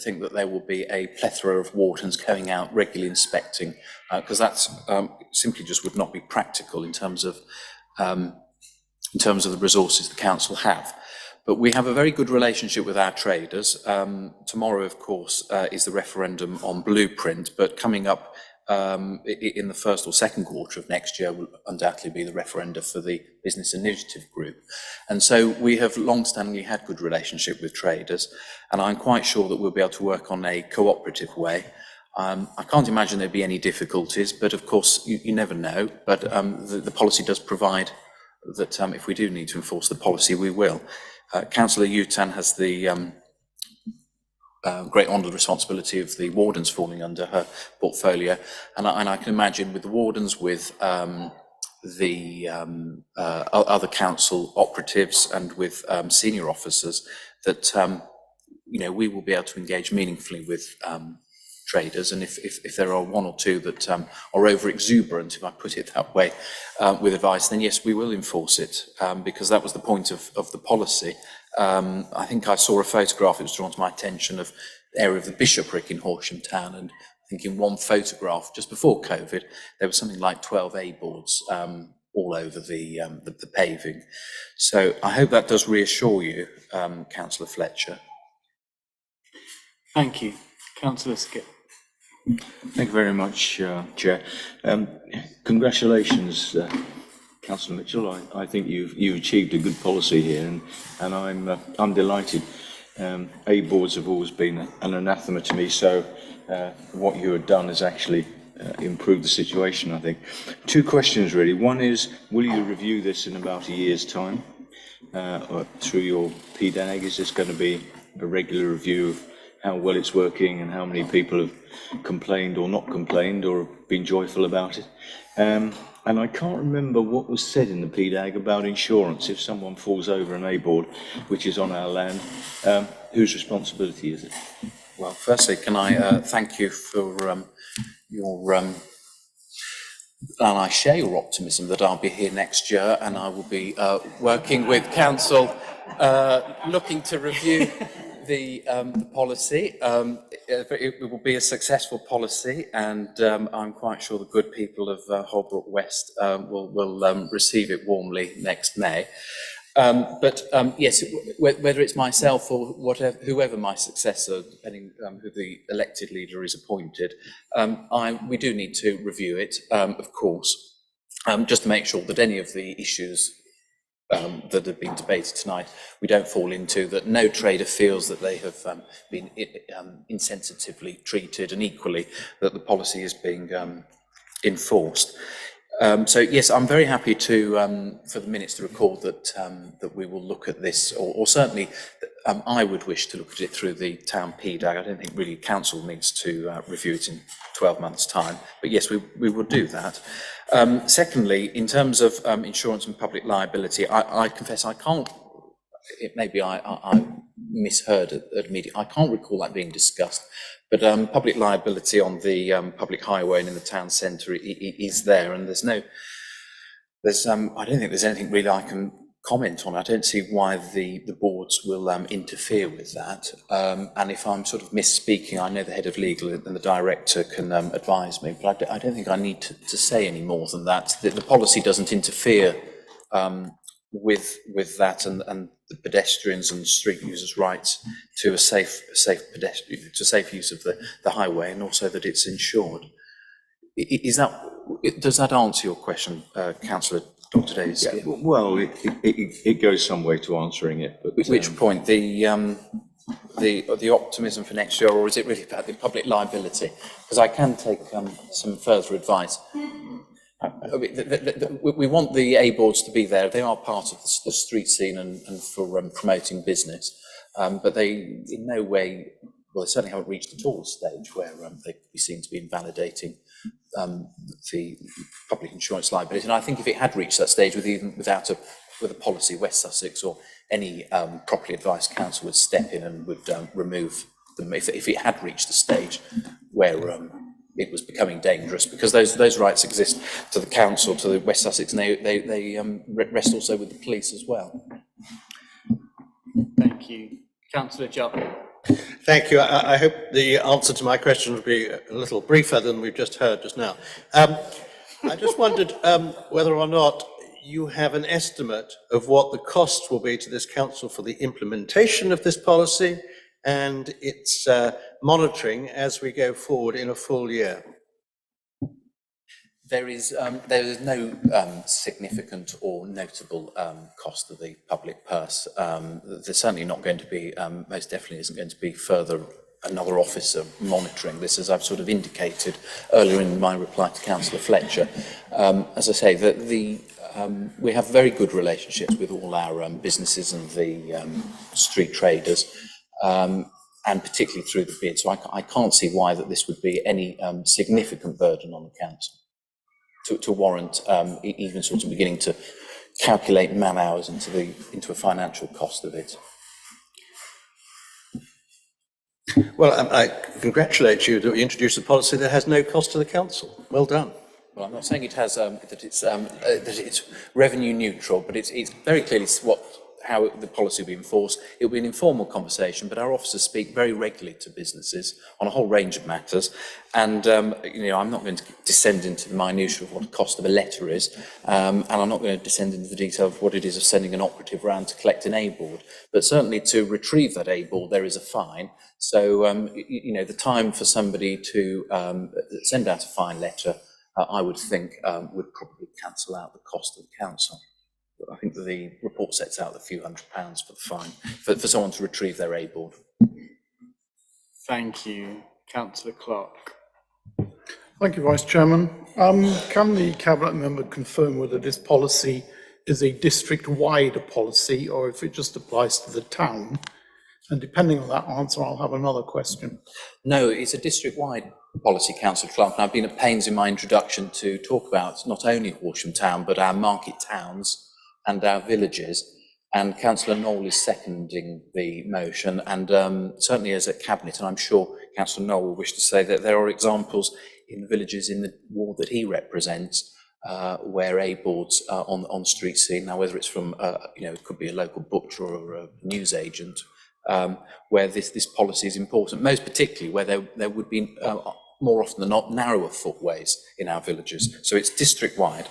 think that there will be a plethora of wardens going out regularly inspecting, because that's simply just would not be practical in terms of the resources the council have. But we have a very good relationship with our traders. Tomorrow, of course, is the referendum on Blueprint, but coming up in the first or second quarter of next year will undoubtedly be the referenda for the Business Initiative Group. And so we have long-standingly had good relationship with traders, and I'm quite sure that we'll be able to work on a cooperative way. I can't imagine there'd be any difficulties, but of course you never know. But the policy does provide that if we do need to enforce the policy, we will. Councillor Utan has the great honour and responsibility of the wardens falling under her portfolio, and I can imagine with the wardens, with the other council operatives and with senior officers, that we will be able to engage meaningfully with traders, and if there are one or two that are over exuberant, if I put it that way, with advice, then yes, we will enforce it, because that was the point of the policy. I think I saw a photograph, it was drawn to my attention, of the area of the bishopric in Horsham town, and I think in one photograph just before COVID there was something like 12 A-boards all over the paving. So I hope that does reassure you, Councillor Fletcher. Thank you. Councillor Skip. Thank you very much, Chair. Congratulations, Councillor Mitchell. I think you've achieved a good policy here, and I'm delighted. A-boards have always been an anathema to me, so what you have done has actually improved the situation, I think. Two questions really. One is, will you review this in about a year's time through your PDAG? Is this going to be a regular review of how well it's working and how many people have complained or not complained or been joyful about it? And I can't remember what was said in the PDAG about insurance. If someone falls over an A-board, which is on our land, whose responsibility is it? Well, firstly, can I thank you for your, and I share your optimism that I'll be here next year and I will be working with Council, looking to review the policy. It will be a successful policy, and I'm quite sure the good people of Holbrook West will receive it warmly next May. But yes, whether it's myself or whoever my successor, depending who the elected leader is appointed, we do need to review it, of course, just to make sure that any of the issues that have been debated tonight, we don't fall into, that no trader feels that they have been insensitively treated, and equally that the policy is being enforced. So yes, I'm very happy to, for the minutes to record that that we will look at this, or certainly I would wish to look at it through the town PDAG. I don't think really council needs to review it in 12 months' time, but yes, we will do that. Secondly, in terms of insurance and public liability, I confess I can't, it maybe I misheard at the meeting, I can't recall that being discussed, but public liability on the public highway and in the town centre is there, and I don't think there's anything really I can comment on. I don't see why the boards will interfere with that. And if I'm sort of misspeaking, I know the head of legal and the director can advise me, but I don't think I need to say any more than that. The policy doesn't interfere with that and the pedestrians and street users' rights to a safe use of the highway, and also that it's insured. Is that Does that answer your question, Councillor Dr. Davies? Yeah, well, it goes some way to answering it. But which point? The optimism for next year, or is it really about the public liability? Because I can take some further advice. We want the A boards to be there. They are part of the street scene and for promoting business, but they in no way, well, they certainly haven't reached at all a stage where they could be seen to be invalidating the public insurance liability. And I think if it had reached that stage with a policy, West Sussex or any properly advised council would step in and would remove them if it had reached a stage where it was becoming dangerous, because those rights exist to the council, to the West Sussex, and they rest also with the police as well. Thank you. Councillor Jupp. Thank you. I hope the answer to my question will be a little briefer than we've just heard just now. I just wondered whether or not you have an estimate of what the cost will be to this council for the implementation of this policy and its monitoring as we go forward in a full year. There is no significant or notable cost to the public purse. There's certainly not going to be, most definitely isn't going to be another officer monitoring this, as I've sort of indicated earlier in my reply to Councillor Fletcher. As I say, we have very good relationships with all our businesses and the street traders, and particularly through the bid. So I can't see why that this would be any significant burden on the council to warrant even sort of beginning to calculate man hours into a financial cost of it. Well, I congratulate you that you introduced a policy that has no cost to the council. Well done. Well, I'm not saying it has that it's revenue neutral, but it's very clearly how the policy will be enforced. It will be an informal conversation, but our officers speak very regularly to businesses on a whole range of matters. And I'm not going to descend into the minutiae of what the cost of a letter is, and I'm not going to descend into the detail of what it is of sending an operative round to collect an A-board. But certainly to retrieve that A-board, there is a fine. So the time for somebody to send out a fine letter, I would think, would probably cancel out the cost of the council. I think that the report sets out a few £100s for the fine for someone to retrieve their A-board. Thank you. Councillor Clark. Thank you, Vice Chairman. Can the Cabinet member confirm whether this policy is a district-wide policy or if it just applies to the town? And depending on that answer, I'll have another question. No, it's a district-wide policy, Councillor Clark, and I've been at pains in my introduction to talk about not only Horsham Town, but our market towns and our villages, and Councillor Knoll is seconding the motion, and certainly as a Cabinet, and I'm sure Councillor Knoll will wish to say that there are examples in villages in the ward that he represents where A-boards are on street scene. Now, whether it's from, it could be a local butcher or a newsagent, where this policy is important, most particularly where there would be more often than not narrower footways in our villages. So it's district-wide.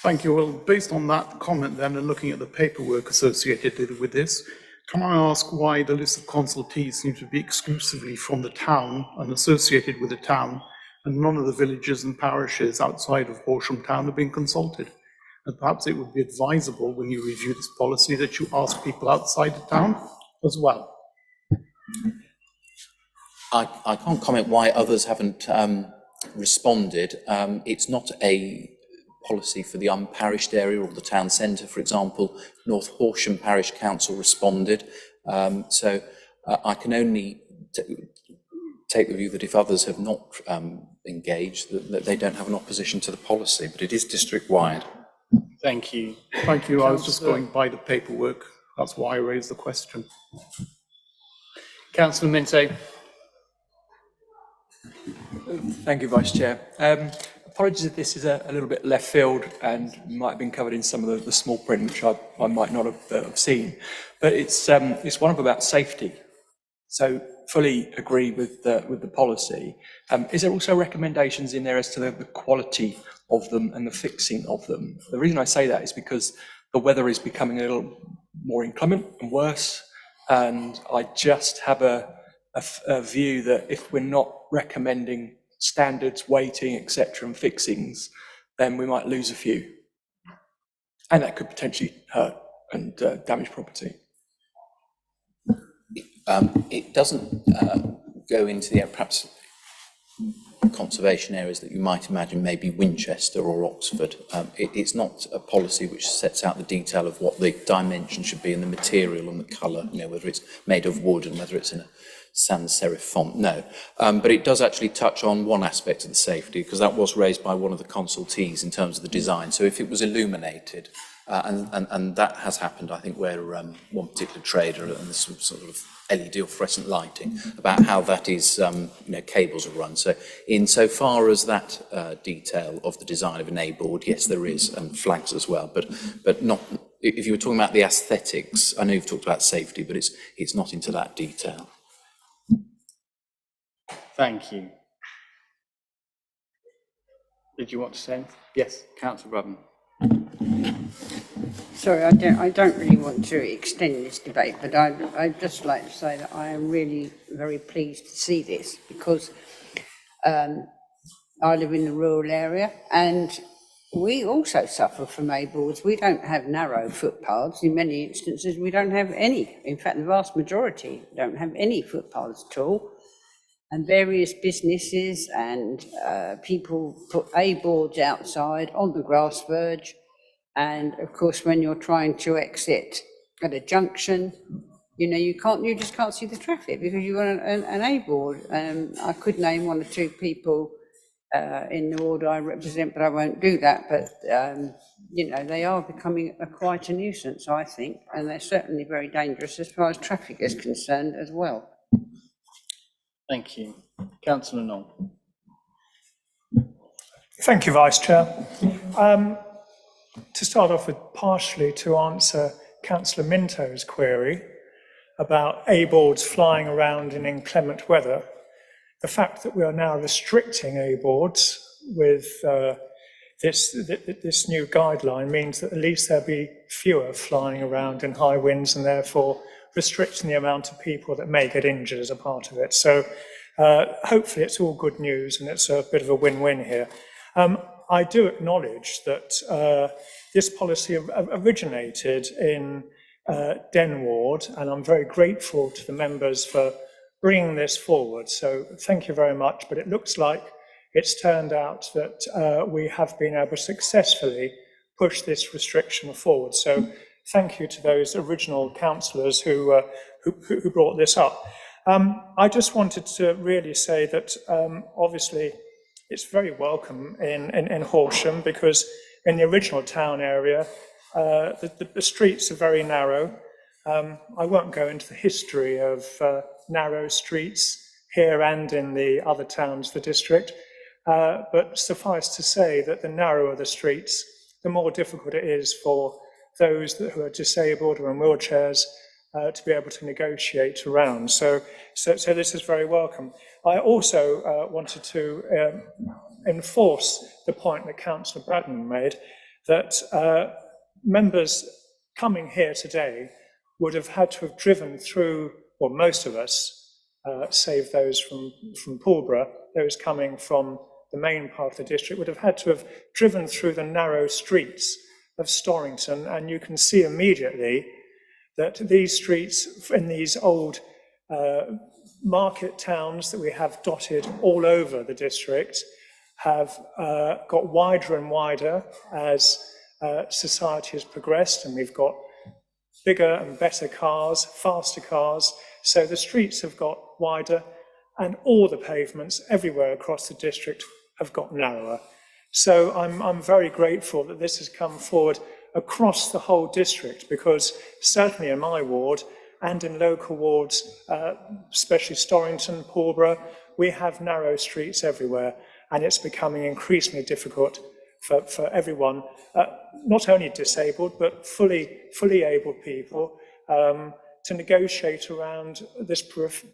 Thank you. Well, based on that comment then, and looking at the paperwork associated with this, can I ask why the list of consultees seems to be exclusively from the town and associated with the town, and none of the villages and parishes outside of Horsham Town have been consulted? And perhaps it would be advisable when you review this policy that you ask people outside the town as well. I can't comment why others haven't responded. It's not a policy for the unparished area or the town centre, for example. North Horsham Parish Council responded. So I can only take the view that if others have not engaged, that they don't have an opposition to the policy, but it is district-wide. Thank you. Thank you. I was just going by the paperwork. That's why I raised the question. Councillor Minto. Thank you, Vice Chair. Apologies if this is a little bit left field and might have been covered in some of the small print, which I might not have seen. But it's one of about safety. So fully agree with the policy. Is there also recommendations in there as to the quality of them and the fixing of them? The reason I say that is because the weather is becoming a little more inclement and worse, and I just have a view that if we're not recommending standards, weighting, etc., and fixings, then we might lose a few. And that could potentially hurt and damage property. It doesn't go into the perhaps conservation areas that you might imagine, maybe Winchester or Oxford. It's not a policy which sets out the detail of what the dimension should be and the material and the colour, whether it's made of wood and whether it's in a sans serif font, no. But it does actually touch on one aspect of the safety, because that was raised by one of the consultees in terms of the design. So if it was illuminated, and that has happened, I think, where one particular trader, and this sort of LED or fluorescent lighting, about how that is, cables are run. So insofar as that detail of the design of an A-board, yes, there is, and flags as well, but not, if you were talking about the aesthetics, I know you've talked about safety, but it's not into that detail. Thank you. Did you want to say anything? Yes, Councillor Rudden. Sorry, I don't really want to extend this debate, but I'd just like to say that I am really very pleased to see this, because I live in the rural area and we also suffer from A-boards. We don't have narrow footpaths. In many instances, we don't have any. In fact, the vast majority don't have any footpaths at all. And various businesses and people put A-boards outside on the grass verge. And of course, when you're trying to exit at a junction, you just can't see the traffic because you've got an A-board. I could name one or two people in the ward I represent, but I won't do that. But they are becoming quite a nuisance, I think, and they're certainly very dangerous as far as traffic is concerned as well. Thank you. Councillor Knoll. Thank you, Vice Chair. To start off with, partially to answer Councillor Minto's query about A-boards flying around in inclement weather, the fact that we are now restricting A-boards with this new guideline means that at least there'll be fewer flying around in high winds and therefore restricting the amount of people that may get injured as a part of it. So hopefully it's all good news and it's a bit of a win-win here. I do acknowledge that this policy originated in Den Ward, and I'm very grateful to the members for bringing this forward. So thank you very much. But it looks like it's turned out that we have been able to successfully push this restriction forward. So thank you to those original councillors who brought this up. I just wanted to really say that obviously it's very welcome in Horsham, because in the original town area, the streets are very narrow. I won't go into the history of narrow streets here and in the other towns of the district, but suffice to say that the narrower the streets, the more difficult it is for those who are disabled or in wheelchairs to be able to negotiate around. So this is very welcome. I also wanted to enforce the point that Councillor Braddon made, that members coming here today would have had to have driven through, well, most of us, save those from Pulborough, those coming from the main part of the district, would have had to have driven through the narrow streets of Storrington, and you can see immediately that these streets in these old market towns that we have dotted all over the district have got wider and wider as society has progressed, and we've got bigger and better cars, faster cars. So the streets have got wider, and all the pavements everywhere across the district have got narrower. So I'm very grateful that this has come forward across the whole district, because certainly in my ward and in local wards, especially Storrington, Pulborough, we have narrow streets everywhere, and it's becoming increasingly difficult for everyone, not only disabled, but fully able people, to negotiate around this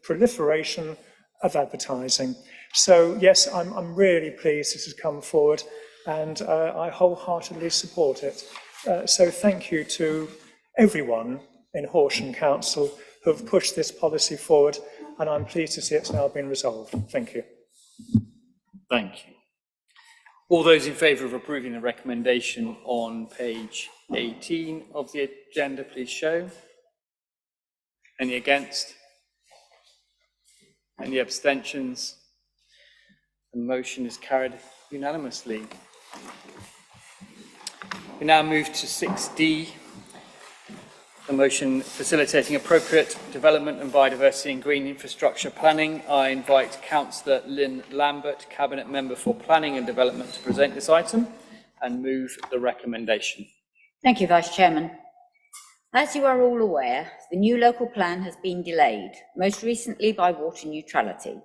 proliferation of advertising. So yes, I'm really pleased this has come forward, and I wholeheartedly support it. So thank you to everyone in Horsham Council who have pushed this policy forward, and I'm pleased to see it's now been resolved. Thank you. Thank you. All those in favour of approving the recommendation on page 18 of the agenda, please show. Any against? Any abstentions? The motion is carried unanimously. We now move to 6D, the motion facilitating appropriate development and biodiversity and green infrastructure planning. I invite Councillor Lynn Lambert, Cabinet Member for Planning and Development, to present this item and move the recommendation. Thank you, Vice Chairman. As you are all aware, the new local plan has been delayed, most recently by water neutrality.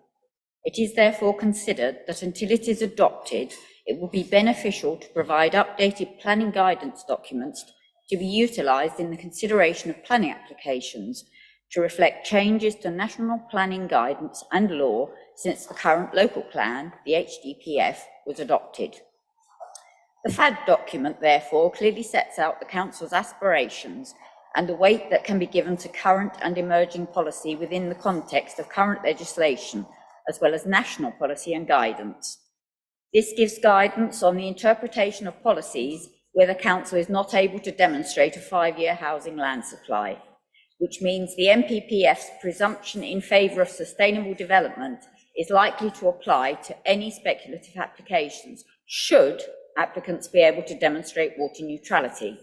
It is therefore considered that until it is adopted, it will be beneficial to provide updated planning guidance documents to be utilised in the consideration of planning applications to reflect changes to national planning guidance and law since the current local plan, the HDPF, was adopted. The FAD document, therefore, clearly sets out the Council's aspirations and the weight that can be given to current and emerging policy within the context of current legislation, as well as national policy and guidance. This gives guidance on the interpretation of policies where the Council is not able to demonstrate a 5-year housing land supply, which means the NPPF's presumption in favour of sustainable development is likely to apply to any speculative applications, should applicants be able to demonstrate water neutrality.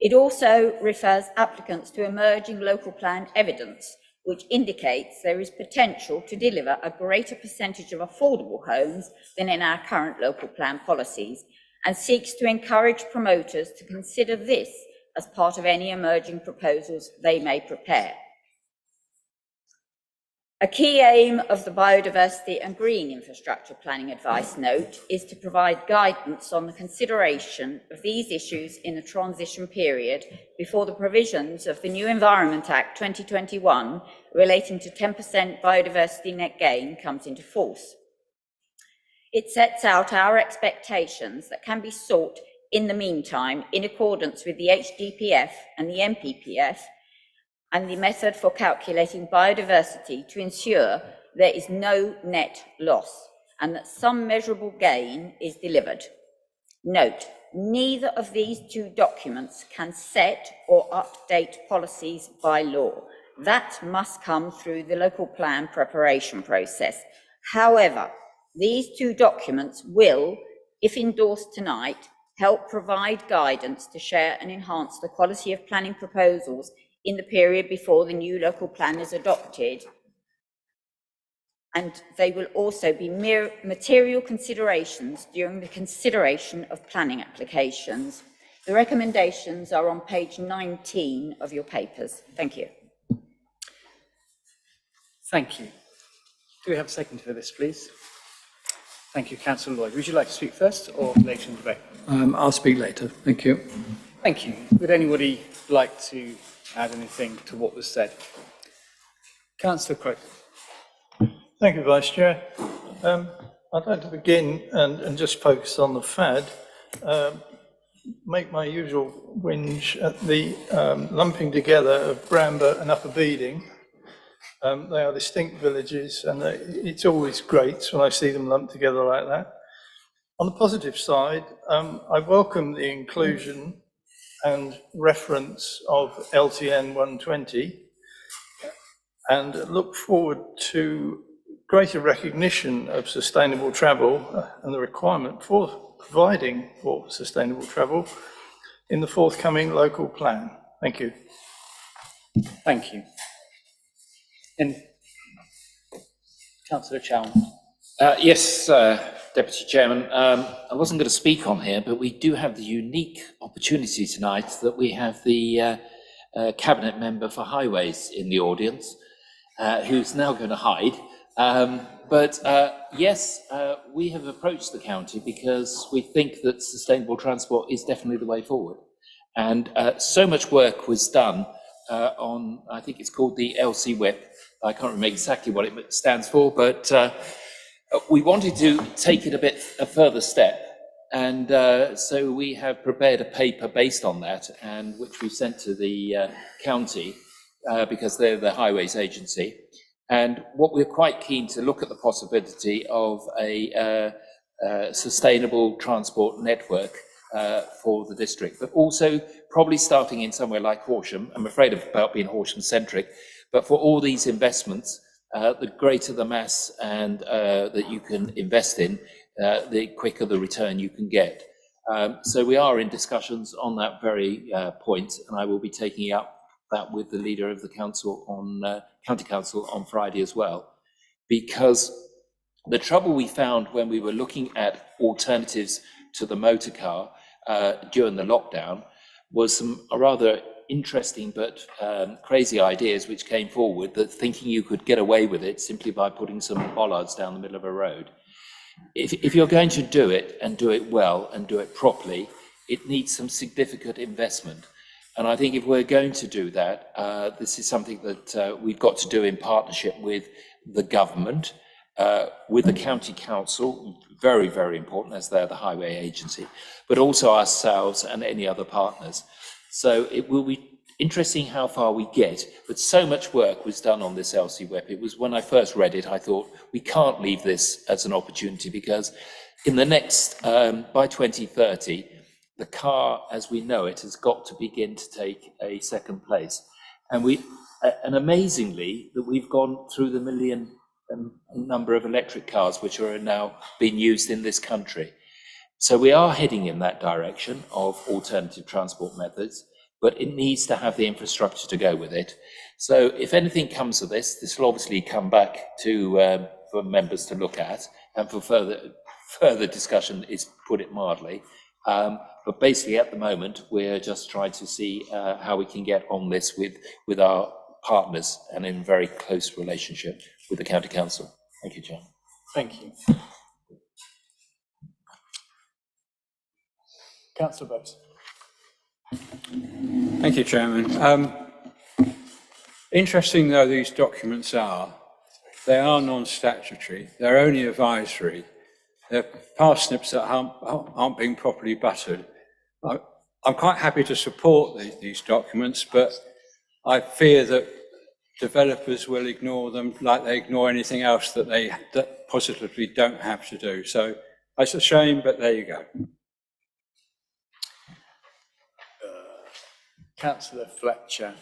It also refers applicants to emerging local plan evidence, which indicates there is potential to deliver a greater percentage of affordable homes than in our current local plan policies, and seeks to encourage promoters to consider this as part of any emerging proposals they may prepare. A key aim of the biodiversity and green infrastructure planning advice note is to provide guidance on the consideration of these issues in a transition period before the provisions of the new Environment Act 2021 relating to 10% biodiversity net gain comes into force. It sets out our expectations that can be sought in the meantime in accordance with the HDPF and the NPPF, and the method for calculating biodiversity to ensure there is no net loss and that some measurable gain is delivered. Note, neither of these two documents can set or update policies by law. That must come through the local plan preparation process. However, these two documents will, if endorsed tonight, help provide guidance to share and enhance the quality of planning proposals in the period before the new local plan is adopted, and they will also be material considerations during the consideration of planning applications. The recommendations are on page 19 of your papers. Thank you. Thank you. Do we have a second for this, please? Thank you, Councillor Lloyd. Would you like to speak first or later in the debate? I'll speak later. Thank you. Thank you. Would anybody like to add anything to what was said? Councillor Crowe. Thank you, Vice Chair. I'd like to begin and just focus on the FAD. Make my usual whinge at the lumping together of Bramber and Upper Beeding. They are distinct villages, and it's always great when I see them lumped together like that. On the positive side, I welcome the inclusion and reference of LTN 120 and look forward to greater recognition of sustainable travel and the requirement for providing for sustainable travel in the forthcoming local plan. Thank you. Thank you. And Councillor Chow. Yes, Deputy Chairman. I wasn't going to speak on here, but we do have the unique opportunity tonight that we have the Cabinet Member for Highways in the audience, who's now going to hide. Yes, we have approached the county because we think that sustainable transport is definitely the way forward. And so much work was done on, I think it's called the LC Whip. I can't remember exactly what it stands for, but we wanted to take it a further step. And so we have prepared a paper based on that, and which we sent to the county because they're the highways agency. And what we're quite keen to look at the possibility of a sustainable transport network for the district, but also probably starting in somewhere like Horsham. I'm afraid about being Horsham-centric, but for all these investments, the greater the mass and that you can invest in, the quicker the return you can get. So we are in discussions on that very point, and I will be taking up that with the leader of the council on county council on Friday as well, because the trouble we found when we were looking at alternatives to the motor car during the lockdown was some rather interesting but crazy ideas which came forward, that thinking you could get away with it simply by putting some bollards down the middle of a road. If you're going to do it and do it well and do it properly, it needs some significant investment. And I think if we're going to do that, this is something that we've got to do in partnership with the government, with the county council, very, very important as they're the highway agency, but also ourselves and any other partners. So it will be interesting how far we get, but so much work was done on this LCWEP. It was when I first read it, I thought, we can't leave this as an opportunity, because in the next, by 2030, the car as we know it has got to begin to take a second place. And amazingly, that we've gone through the million number of electric cars which are now being used in this country. So we are heading in that direction of alternative transport methods, but it needs to have the infrastructure to go with it. So if anything comes of this, this will obviously come back to for members to look at, and for further discussion, is put it mildly. But basically at the moment, we're just trying to see how we can get on this with our partners and in very close relationship with the County Council. Thank you, Chair. Thank you. Councillor Bowes. Thank you, Chairman. Interesting though these documents are, they are non-statutory, they're only advisory, they're parsnips that aren't being properly buttered. I'm quite happy to support these documents, but I fear that developers will ignore them like they ignore anything else that positively don't have to do. So it's a shame, but there you go. Councillor Fletcher.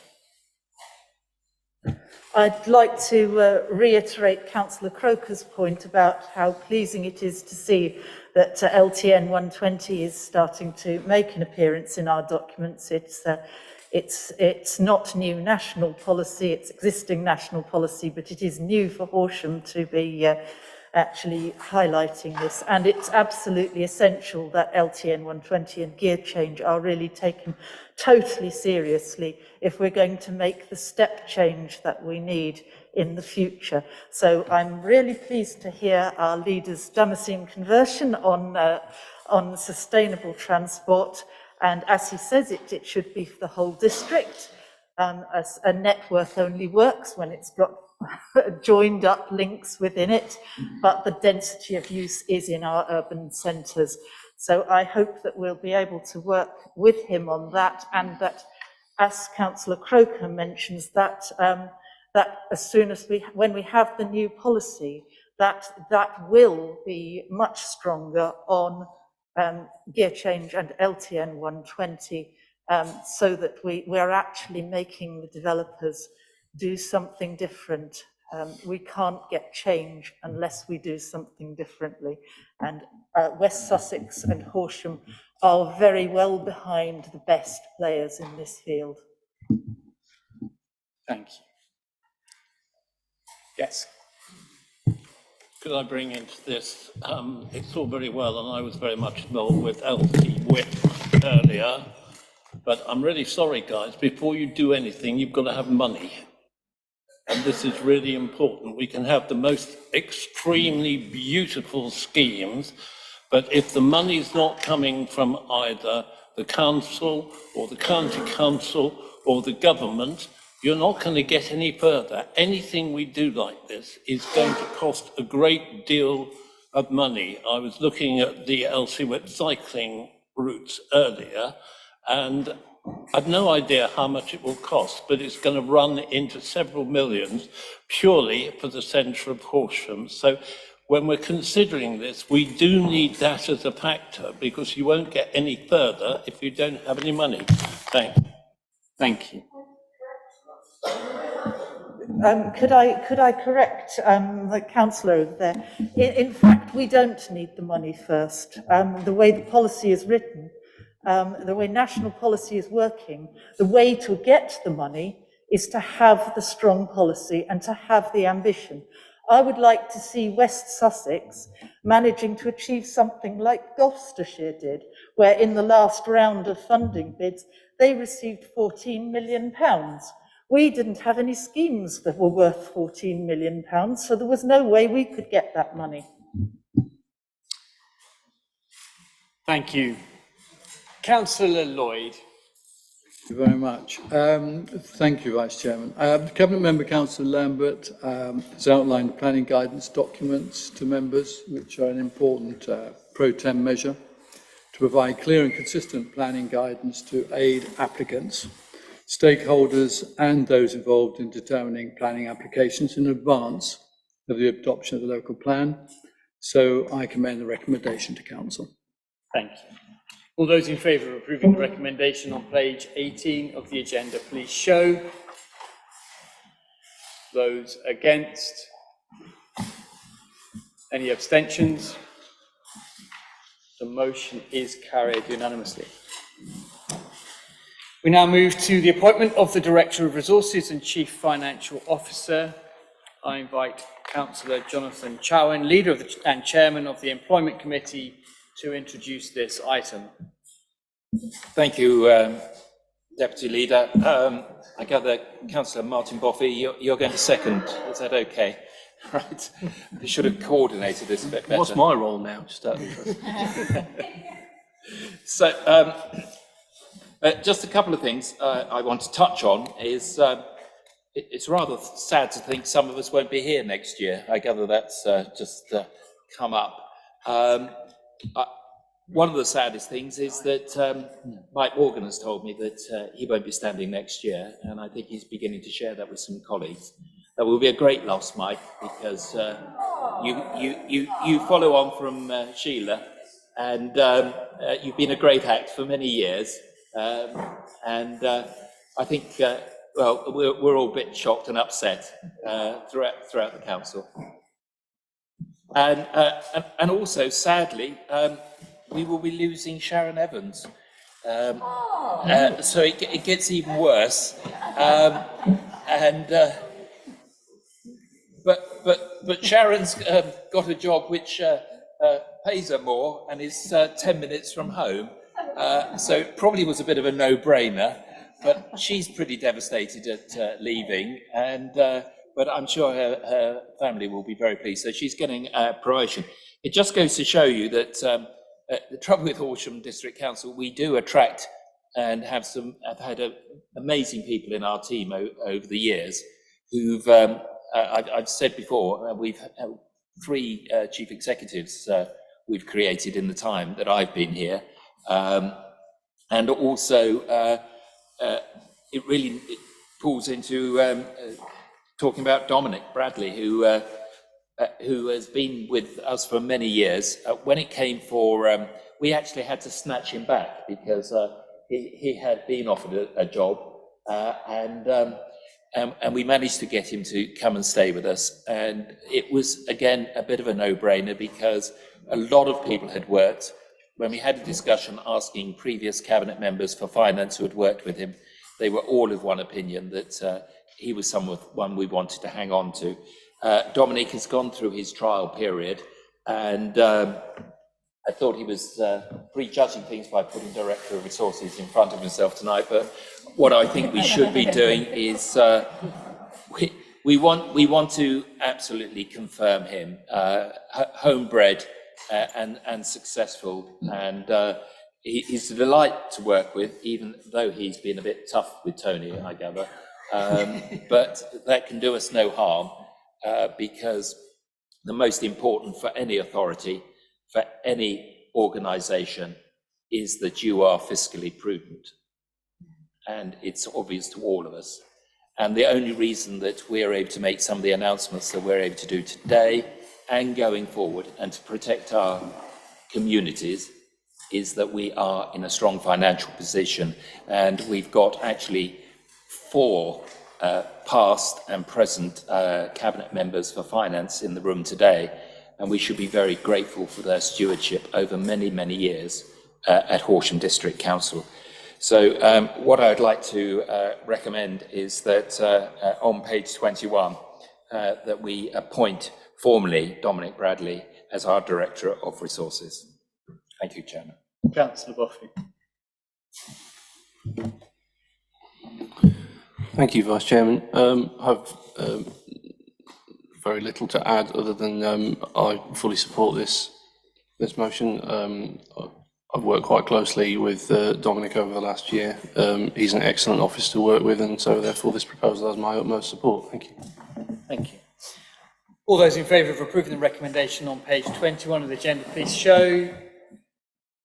I'd like to reiterate Councillor Croker's point about how pleasing it is to see that LTN 120 is starting to make an appearance in our documents. It's not new national policy, it's existing national policy, but it is new for Horsham to be actually highlighting this. And it's absolutely essential that LTN 120 and gear change are really taken totally seriously if we're going to make the step change that we need in the future. So I'm really pleased to hear our leader's Damascene conversion on sustainable transport. And as he says, it should be for the whole district. As a network only works when it's got joined up links within it, but the density of use is in our urban centres. So I hope that we'll be able to work with him on that, and that, as Councillor Croker mentions, that that as soon as when we have the new policy, that will be much stronger on gear change and LTN 120, so that we're actually making the developers do something different. We can't get change unless we do something differently. And West Sussex and Horsham are very well behind the best players in this field. Thank you. Yes. Could I bring into this? It's all very well, and I was very much involved with LT-WIP earlier, but I'm really sorry, guys, before you do anything, you've got to have money. And this is really important. We can have the most extremely beautiful schemes, but if the money's not coming from either the council or the county council or the government, you're not going to get any further. Anything we do like this is going to cost a great deal of money. I was looking at the LCWIP cycling routes earlier, and I've no idea how much it will cost, but it's going to run into several millions purely for the centre of Horsham. So when we're considering this, we do need that as a factor, because you won't get any further if you don't have any money. Thanks. Thank you. Could I correct the councillor there? In fact, we don't need the money first. The way the policy is written, the way national policy is working, the way to get the money is to have the strong policy and to have the ambition. I would like to see West Sussex managing to achieve something like Gloucestershire did, where in the last round of funding bids, they received £14 million. We didn't have any schemes that were worth £14 million, so there was no way we could get that money. Thank you. Councillor Lloyd. Thank you very much. Thank you, Vice Chairman. Cabinet Member Councillor Lambert has outlined the planning guidance documents to members, which are an important pro tem measure to provide clear and consistent planning guidance to aid applicants, stakeholders and those involved in determining planning applications in advance of the adoption of the local plan. So I commend the recommendation to Council. Thank you. All those in favour of approving the recommendation on page 18 of the agenda, please show. Those against? Any abstentions? The motion is carried unanimously. We now move to the appointment of the Director of Resources and Chief Financial Officer. I invite Councillor Jonathan Chowan, Leader of and Chairman of the Employment Committee, to introduce this item. Thank you, Deputy Leader. I gather Councillor Martin Boffey, you're going to second. Is that okay? Right. We should have coordinated this a bit better. What's my role now? Just out of interest. So, just a couple of things I want to touch on is it's rather sad to think some of us won't be here next year. I gather that's just come up. One of the saddest things is that Mike Morgan has told me that he won't be standing next year, and I think he's beginning to share that with some colleagues. That will be a great loss, Mike, because you follow on from Sheila, and you've been a great act for many years, and I think well, we're all a bit shocked and upset throughout the council, and also sadly. We will be losing Sharon Evans. So it gets even worse. But Sharon's got a job which pays her more and is 10 minutes from home. So it probably was a bit of a no-brainer, but she's pretty devastated at leaving, but I'm sure her family will be very pleased. So she's getting promotion. It just goes to show you that the trouble with Horsham District Council, we do attract and have had amazing people in our team over the years who've, I've said before, we've had 3 chief executives we've created in the time that I've been here. And also, it really pulls into talking about Dominic Bradley, who has been with us for many years. When it came for, we actually had to snatch him back because he had been offered a job, and we managed to get him to come and stay with us. And it was, again, a bit of a no-brainer because a lot of people had worked. When we had a discussion asking previous cabinet members for finance who had worked with him, they were all of one opinion that he was someone we wanted to hang on to. Dominic has gone through his trial period, and I thought he was prejudging things by putting Director of Resources in front of himself tonight, but what I think we should be doing is we want to absolutely confirm him, homebred and successful, and he's a delight to work with, even though he's been a bit tough with Tony, I gather, but that can do us no harm. Because the most important for any authority, for any organisation, is that you are fiscally prudent. and it's obvious to all of us. And the only reason that we're able to make some of the announcements that we're able to do today and going forward and to protect our communities is that we are in a strong financial position, and we've got actually 4 past and present cabinet members for finance in the room today, and we should be very grateful for their stewardship over many, many years at Horsham District Council. So what I'd like to recommend is that on page 21 that we appoint formally Dominic Bradley as our Director of Resources. Thank you, Chairman. Councillor Buffy. Thank you, Vice Chairman. I have very little to add other than I fully support this motion. I've worked quite closely with Dominic over the last year. He's an excellent officer to work with, and so therefore this proposal has my utmost support. Thank you. Thank you. All those in favour of approving the recommendation on page 21 of the agenda, please show.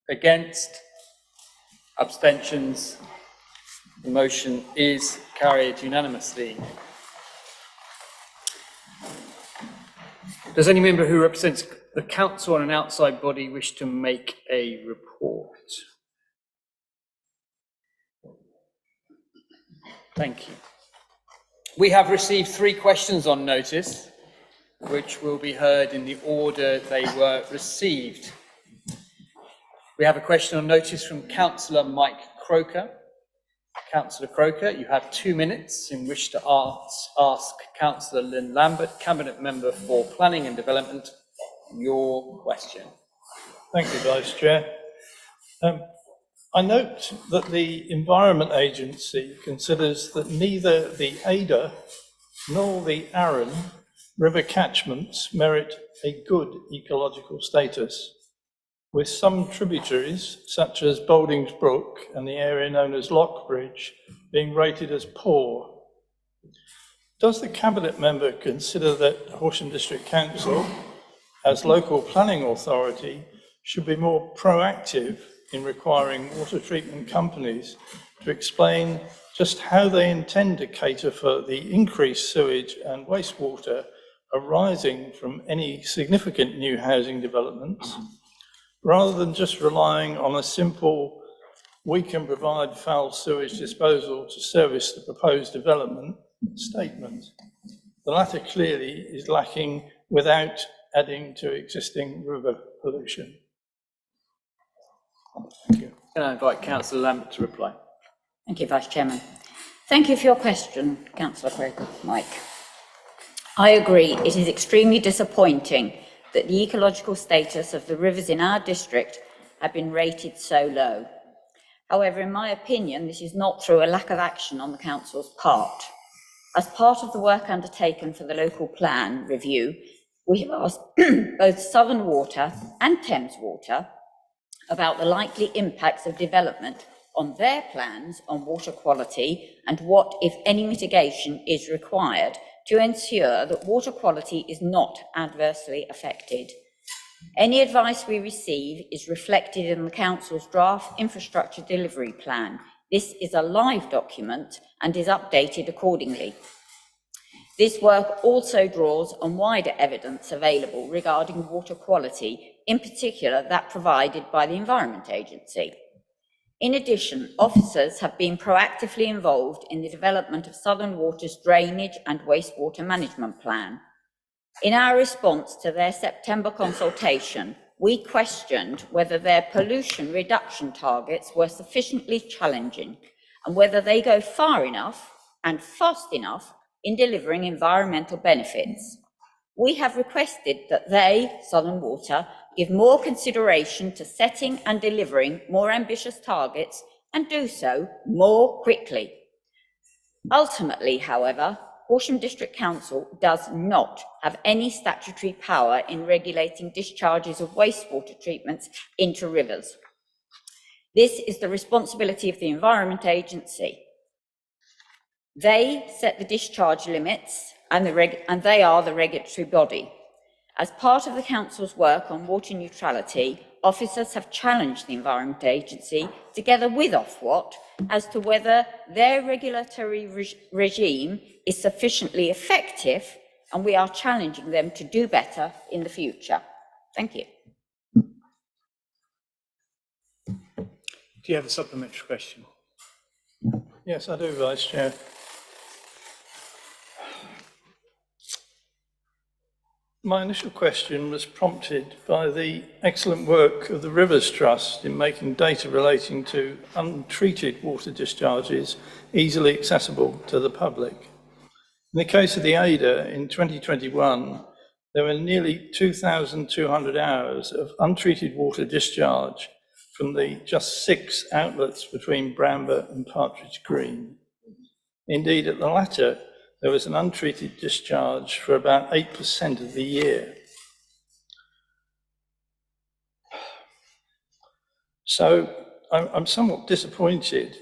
Against? Abstentions? The motion is carried unanimously. Does any member who represents the council and an outside body wish to make a report? Thank you. We have received 3 questions on notice, which will be heard in the order they were received. We have a question on notice from Councillor Mike Croker. Councillor Croker, you have 2 minutes in which to ask Councillor Lynn Lambert, Cabinet Member for Planning and Development, your question. Thank you, Vice Chair. I note that the Environment Agency considers that neither the Ada nor the Arun river catchments merit a good ecological status, with some tributaries, such as Bouldings Brook and the area known as Lockbridge, being rated as poor. Does the Cabinet Member consider that Horsham District Council, as local planning authority, should be more proactive in requiring water treatment companies to explain just how they intend to cater for the increased sewage and wastewater arising from any significant new housing developments, rather than just relying on a simple, we can provide foul sewage disposal to service the proposed development statement? The latter clearly is lacking without adding to existing river pollution. Thank you. Can I invite Councillor Lambert to reply? Thank you, Vice Chairman. Thank you for your question, Councillor Croker. Mike. I agree, it is extremely disappointing that the ecological status of the rivers in our district have been rated so low. However, in my opinion, this is not through a lack of action on the Council's part. As part of the work undertaken for the local plan review, we have asked both Southern Water and Thames Water about the likely impacts of development on their plans on water quality and what, if any, mitigation is required to ensure that water quality is not adversely affected. Any advice we receive is reflected in the Council's draft infrastructure delivery plan. This is a live document and is updated accordingly. This work also draws on wider evidence available regarding water quality, in particular that provided by the Environment Agency. In addition, officers have been proactively involved in the development of Southern Water's drainage and wastewater management plan. In our response to their September consultation, we questioned whether their pollution reduction targets were sufficiently challenging and whether they go far enough and fast enough in delivering environmental benefits. We have requested that they, Southern Water, give more consideration to setting and delivering more ambitious targets and do so more quickly. Ultimately, however, Horsham District Council does not have any statutory power in regulating discharges of wastewater treatments into rivers. This is the responsibility of the Environment Agency. They set the discharge limits and they are the regulatory body. As part of the Council's work on water neutrality, officers have challenged the Environment Agency, together with Ofwat, as to whether their regulatory regime is sufficiently effective, and we are challenging them to do better in the future. Thank you. Do you have a supplementary question? Yes, I do, Vice Chair. My initial question was prompted by the excellent work of the Rivers Trust in making data relating to untreated water discharges easily accessible to the public. In the case of the Ada in 2021, there were nearly 2,200 hours of untreated water discharge from the just 6 outlets between Bramber and Partridge Green. Indeed, at the latter, there was an untreated discharge for about 8% of the year. So I'm somewhat disappointed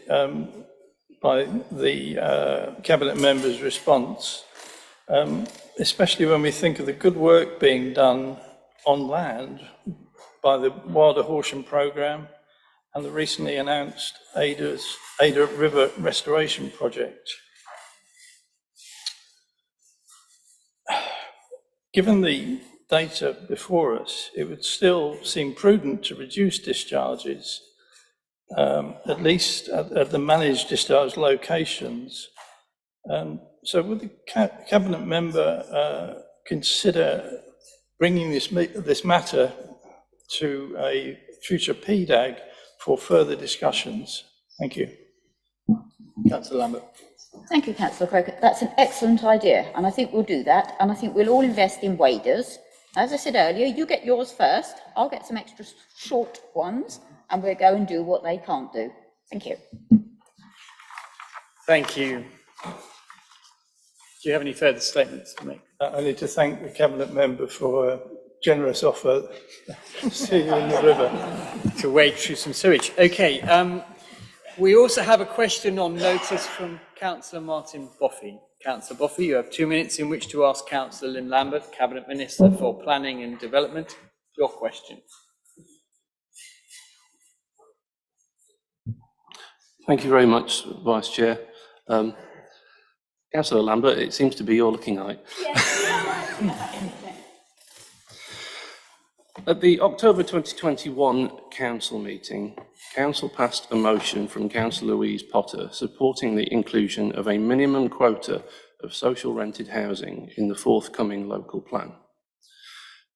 by the Cabinet member's response, especially when we think of the good work being done on land by the Wilder Horsham programme and the recently announced Ada River Restoration Project. Given the data before us, it would still seem prudent to reduce discharges, at least at the managed discharge locations. So would the Cabinet member consider bringing this matter to a future PDAG for further discussions? Thank you. Councillor Lambert. Thank you, Councillor Croker. That's an excellent idea, and I think we'll do that, and I think we'll all invest in waders. As I said earlier, you get yours first, I'll get some extra short ones, and we'll go and do what they can't do. Thank you. Thank you. Do you have any further statements to make? I need to thank the Cabinet member for a generous offer to see you in the river. To wade through some sewage. Okay, we also have a question on notice from Councillor Martin Boffey. Councillor Boffey, you have 2 minutes in which to ask Councillor Lynn Lambert, Cabinet Minister for Planning and Development, your question. Thank you very much, Vice Chair. Councillor Lambert, it seems to be your looking eye. At the October 2021 Council meeting, Council passed a motion from Councillor Louise Potter supporting the inclusion of a minimum quota of social rented housing in the forthcoming local plan.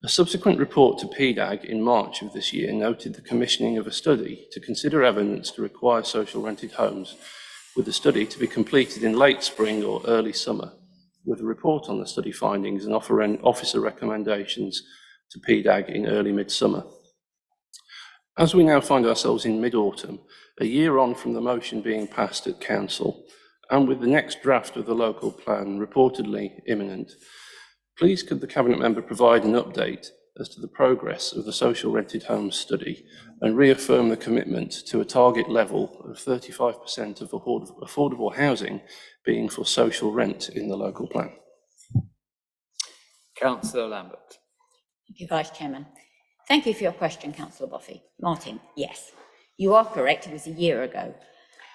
A subsequent report to PDAG in March of this year noted the commissioning of a study to consider evidence to require social rented homes, with the study to be completed in late spring or early summer, with a report on the study findings and officer recommendations to PDAG in early midsummer. As we now find ourselves in mid-autumn, a year on from the motion being passed at Council, and with the next draft of the local plan reportedly imminent, please could the Cabinet member provide an update as to the progress of the social rented homes study and reaffirm the commitment to a target level of 35% of affordable housing being for social rent in the local plan? Councillor Lambert. Thank you, Vice Chairman. Thank you for your question, Councillor Boffey. Martin, yes, you are correct, it was a year ago.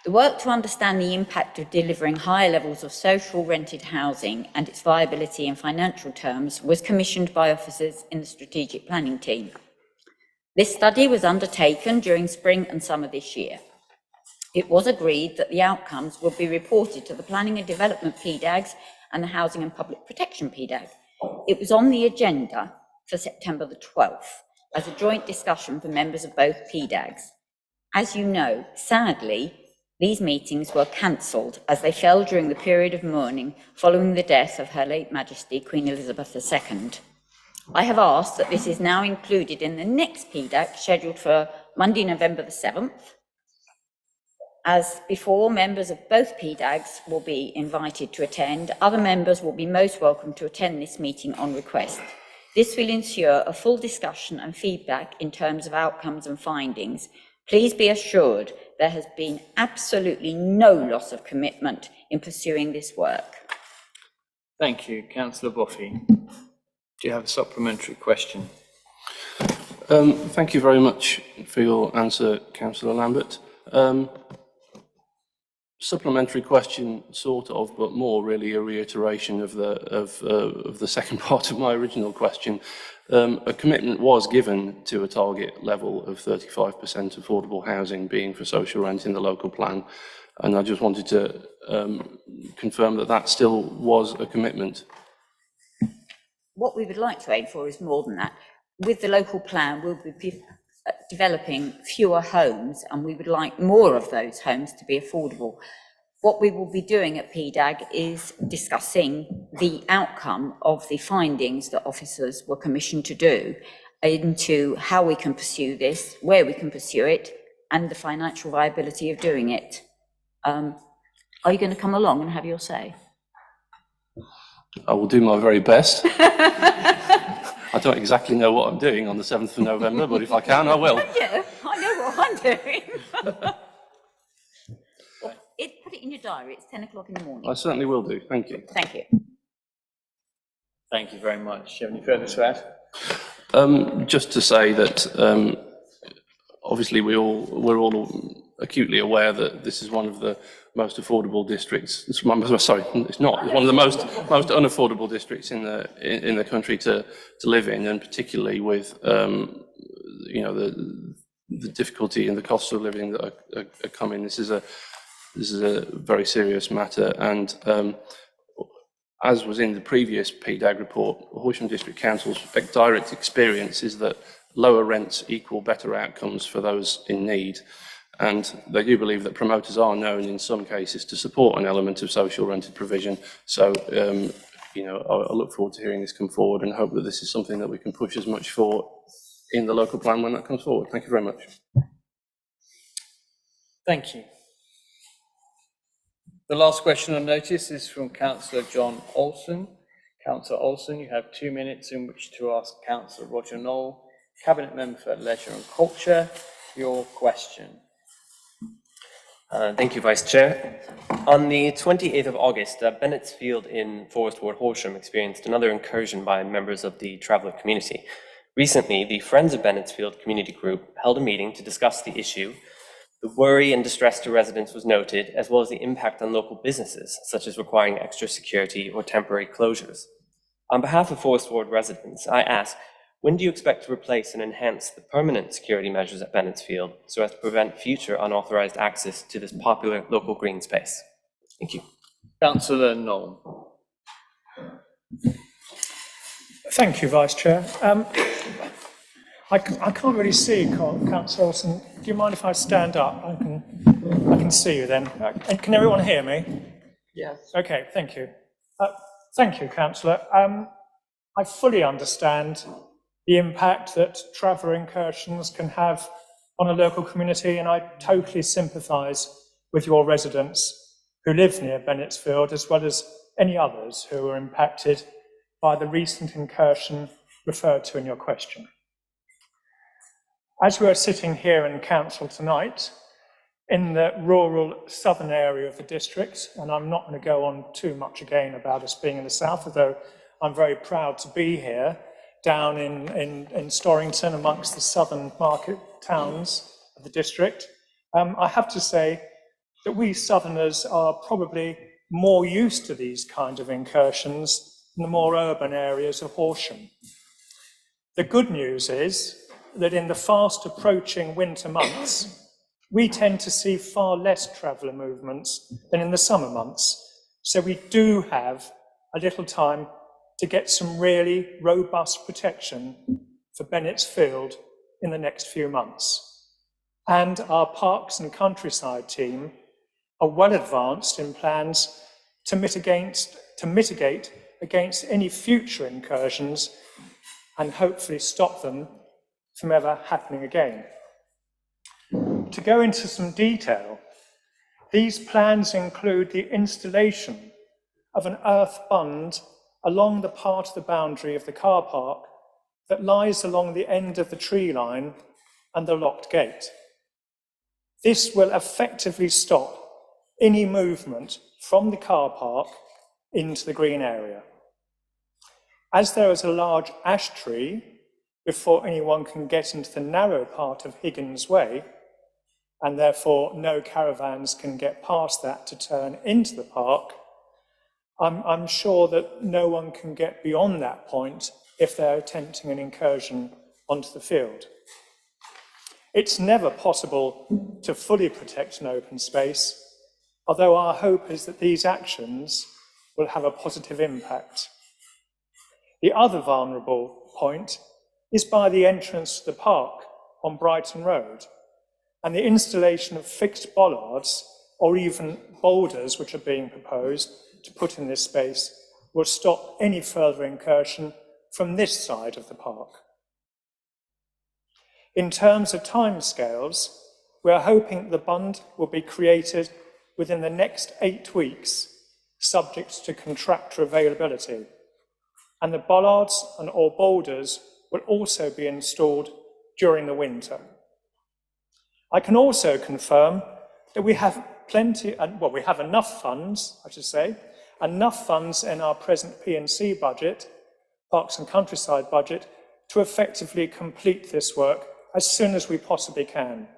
The work to understand the impact of delivering higher levels of social rented housing and its viability in financial terms was commissioned by officers in the strategic planning team. This study was undertaken during spring and summer this year. It was agreed that the outcomes would be reported to the Planning and Development PDAGs and the Housing and Public Protection PDAG. It was on the agenda for September the 12th as a joint discussion for members of both PDAGs. As you know, sadly, these meetings were cancelled as they fell during the period of mourning following the death of Her late Majesty Queen Elizabeth II. I have asked that this is now included in the next PDAG scheduled for Monday, November the 7th. As before, members of both PDAGs will be invited to attend. Other members will be most welcome to attend this meeting on request. This will ensure a full discussion and feedback in terms of outcomes and findings. Please be assured there has been absolutely no loss of commitment in pursuing this work. Thank you. Councillor Boffey. Do you have a supplementary question? Thank you very much for your answer, Councillor Lambert. Supplementary question, sort of, but more really a reiteration of the second part of my original question. A commitment was given to a target level of 35% affordable housing being for social rent in the local plan, and I just wanted to confirm that that still was a commitment. What we would like to aim for is more than that. With the local plan, we'll be developing fewer homes, and we would like more of those homes to be affordable. What we will be doing at PDAG is discussing the outcome of the findings that officers were commissioned to do into how we can pursue this, where we can pursue it, and the financial viability of doing it. Are you going to come along and have your say? I will do my very best. I don't exactly know what I'm doing on the 7th of November, but if I can, I will. Yeah, I know what I'm doing. Put it in your diary, it's 10 o'clock in the morning. I certainly will do, thank you. Thank you. Thank you very much. Do you have any further to add? Just to say that obviously we're all acutely aware that this is one of the most affordable districts. Sorry, it's not. It's one of the most unaffordable districts in the country to live in, and particularly with you know the difficulty and the cost of living that are coming. This is a very serious matter, and as was in the previous PDAG report, Horsham District Council's direct experience is that lower rents equal better outcomes for those in need. And they do believe that promoters are known in some cases to support an element of social rented provision. So, you know, I look forward to hearing this come forward and hope that this is something that we can push as much for in the local plan when that comes forward. Thank you very much. Thank you. The last question on notice is from Councillor John Olson. Councillor Olson, you have 2 minutes in which to ask Councillor Roger Knoll, Cabinet Member for Leisure and Culture, your question. Thank you, Vice Chair. On the 28th of August, Bennett's Field in Forest Ward Horsham experienced another incursion by members of the traveller community. Recently, the Friends of Bennett's Field community group held a meeting to discuss the issue. The worry and distress to residents was noted, as well as the impact on local businesses, such as requiring extra security or temporary closures. On behalf of Forest Ward residents, I ask, when do you expect to replace and enhance the permanent security measures at Bennett's Field so as to prevent future unauthorised access to this popular local green space? Thank you. Councillor Knoll. Thank you, Vice Chair. I can't really see Councillor Olson. Do you mind if I stand up? I can see you then. And can everyone hear me? Yes. Okay, thank you. Thank you, Councillor. I fully understand the impact that traveller incursions can have on a local community, and I totally sympathise with your residents who live near Bennett's Field, as well as any others who were impacted by the recent incursion referred to in your question. As we are sitting here in Council tonight, in the rural southern area of the district, and I'm not going to go on too much again about us being in the south, although I'm very proud to be here, down in Storrington amongst the southern market towns of the district. I have to say that we southerners are probably more used to these kind of incursions in the more urban areas of Horsham. The good news is that in the fast approaching winter months, we tend to see far less traveller movements than in the summer months. So we do have a little time to get some really robust protection for Bennett's Field in the next few months. And our Parks and Countryside team are well advanced in plans to mitigate against any future incursions and hopefully stop them from ever happening again. To go into some detail, these plans include the installation of an earth bund along the part of the boundary of the car park that lies along the end of the tree line and the locked gate. This will effectively stop any movement from the car park into the green area. As there is a large ash tree before anyone can get into the narrow part of Higgins Way, and therefore no caravans can get past that to turn into the park, I'm sure that no one can get beyond that point if they're attempting an incursion onto the field. It's never possible to fully protect an open space, although our hope is that these actions will have a positive impact. The other vulnerable point is by the entrance to the park on Brighton Road, and the installation of fixed bollards or even boulders which are being proposed to put in this space will stop any further incursion from this side of the park. In terms of timescales, we are hoping the bund will be created within the next 8 weeks, subject to contractor availability, and the bollards and or boulders will also be installed during the winter. I can also confirm that we have we have enough funds, I should say, enough funds in our present P&C budget, Parks and Countryside budget, to effectively complete this work as soon as we possibly can.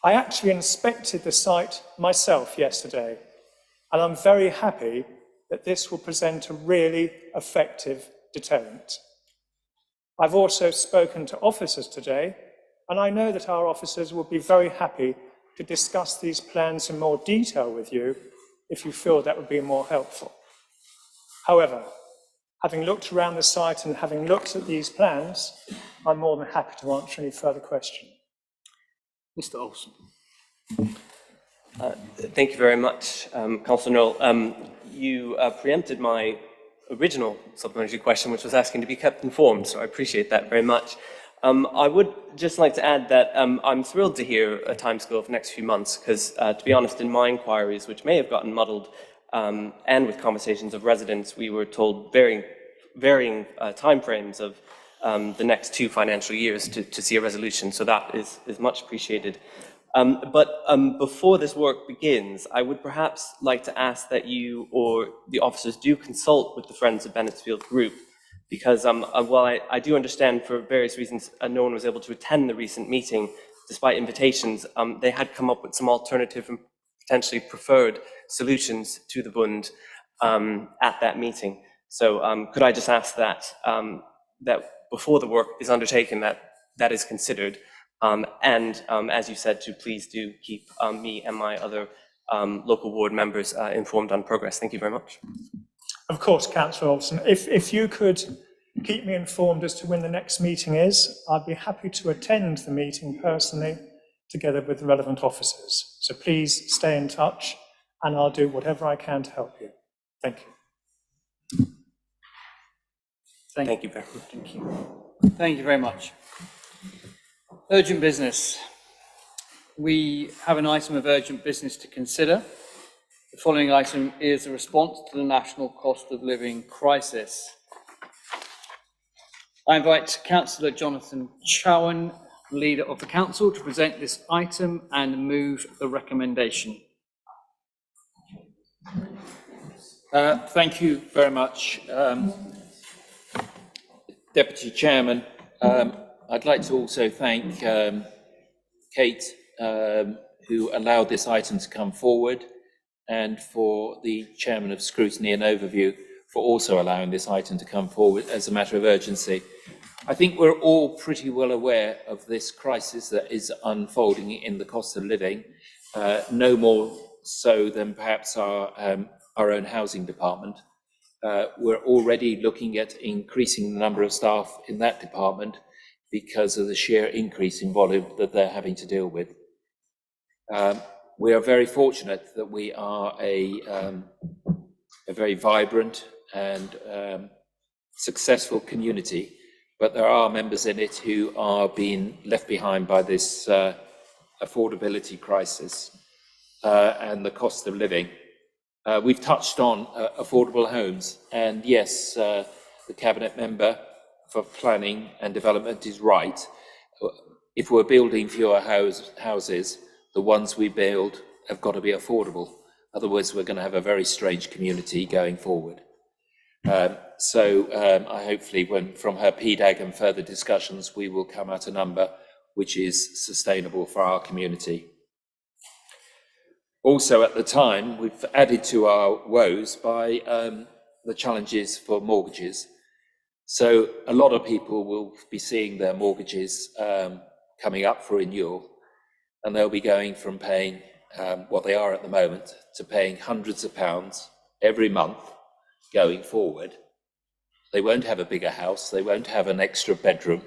I actually inspected the site myself yesterday, and I'm very happy that this will present a really effective deterrent. I've also spoken to officers today, and I know that our officers will be very happy to discuss these plans in more detail with you if you feel that would be more helpful. However, having looked around the site and having looked at these plans, I'm more than happy to answer any further questions. Mr. Olsen. Thank you very much, Councillor Noel. You preempted my original supplementary question, which was asking to be kept informed, so I appreciate that very much. I would just like to add that I'm thrilled to hear a timescale of the next few months, because to be honest, in my inquiries, which may have gotten muddled, and with conversations of residents, we were told varying timeframes of the next 2 financial years to see a resolution, so that is much appreciated. But before this work begins, I would perhaps like to ask that you or the officers do consult with the Friends of Bennettsfield group, because while I do understand for various reasons no one was able to attend the recent meeting, despite invitations, they had come up with some alternative and potentially preferred solutions to the Bund at that meeting. So could I just ask that, that before the work is undertaken, that is considered, and as you said, to please do keep me and my other local ward members informed on progress. Thank you very much. Of course, Councillor Olsen. If you could keep me informed as to when the next meeting is, I'd be happy to attend the meeting personally, together with the relevant officers. So please stay in touch, and I'll do whatever I can to help you. Thank you. Thank you very much. Thank you. Thank you very much. Urgent business. We have an item of urgent business to consider. The following item is a response to the national cost of living crisis. I invite Councillor Jonathan Chowan, Leader of the Council, to present this item and move the recommendation. Thank you very much, Deputy Chairman. I'd like to also thank Kate, who allowed this item to come forward, and for the Chairman of Scrutiny and Overview for also allowing this item to come forward as a matter of urgency. I think we're all pretty well aware of this crisis that is unfolding in the cost of living, no more so than perhaps our own housing department. We're already looking at increasing the number of staff in that department because of the sheer increase in volume that they're having to deal with. We are very fortunate that we are a very vibrant and successful community, but there are members in it who are being left behind by this affordability crisis and the cost of living. We've touched on affordable homes, and yes, the Cabinet Member for Planning and Development is right. If we're building fewer houses, the ones we build have got to be affordable. Otherwise, we're going to have a very strange community going forward. I hopefully, when from her PDAG and further discussions, we will come at a number which is sustainable for our community. Also, at the time, we've added to our woes by the challenges for mortgages. So a lot of people will be seeing their mortgages coming up for renewal, and they'll be going from paying what they are at the moment to paying hundreds of pounds every month going forward. They won't have a bigger house, they won't have an extra bedroom,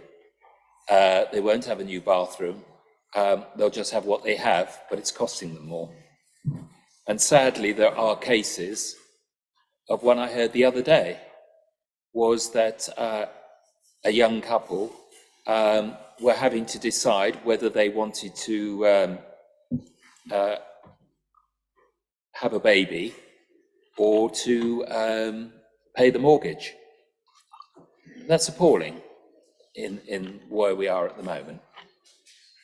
they won't have a new bathroom, they'll just have what they have, but it's costing them more. And sadly, there are cases of one I heard the other day, was that a young couple were having to decide whether they wanted to have a baby or to pay the mortgage. That's appalling in where we are at the moment.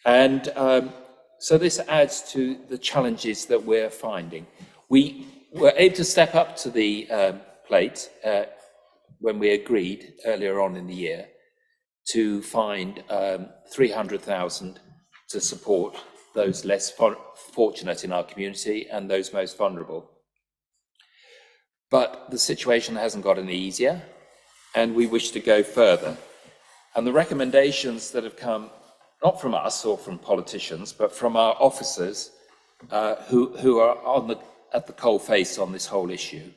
And so this adds to the challenges that we're finding. We were able to step up to the plate when we agreed earlier on in the year to find 300,000 to support those less fortunate in our community and those most vulnerable. But the situation hasn't got any easier, and we wish to go further. And the recommendations that have come, not from us or from politicians, but from our officers who are at the coal face on this whole issue.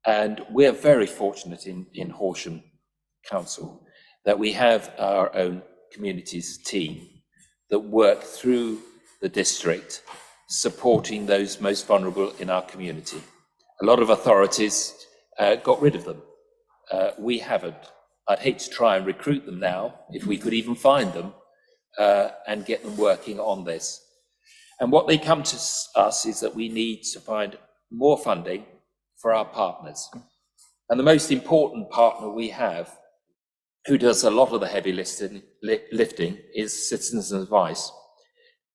And we're very fortunate in Horsham Council that we have our own communities team that work through the district, supporting those most vulnerable in our community. A lot of authorities got rid of them. We haven't. I'd hate to try and recruit them now, if we could even find them, and get them working on this. And what they come to us is that we need to find more funding for our partners. And the most important partner we have, who does a lot of the heavy lifting, is Citizens Advice.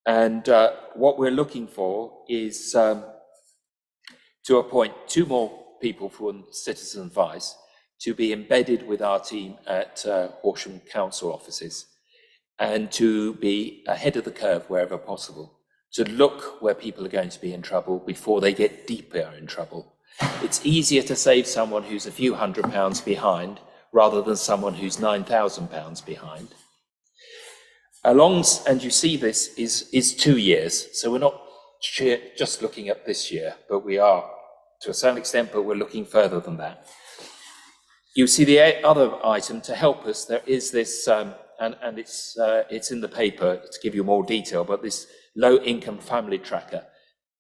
And what we're looking for is to appoint 2 more people from Citizen Advice to be embedded with our team at Horsham Council offices, and to be ahead of the curve wherever possible, to look where people are going to be in trouble before they get deeper in trouble. It's easier to save someone who's a few £100 behind rather than someone who's £9,000 behind. And you see this is 2 years, so we're not just looking at this year, but we are to a certain extent, but we're looking further than that. You see the other item to help us, there is this, and it's in the paper to give you more detail, but this low-income family tracker,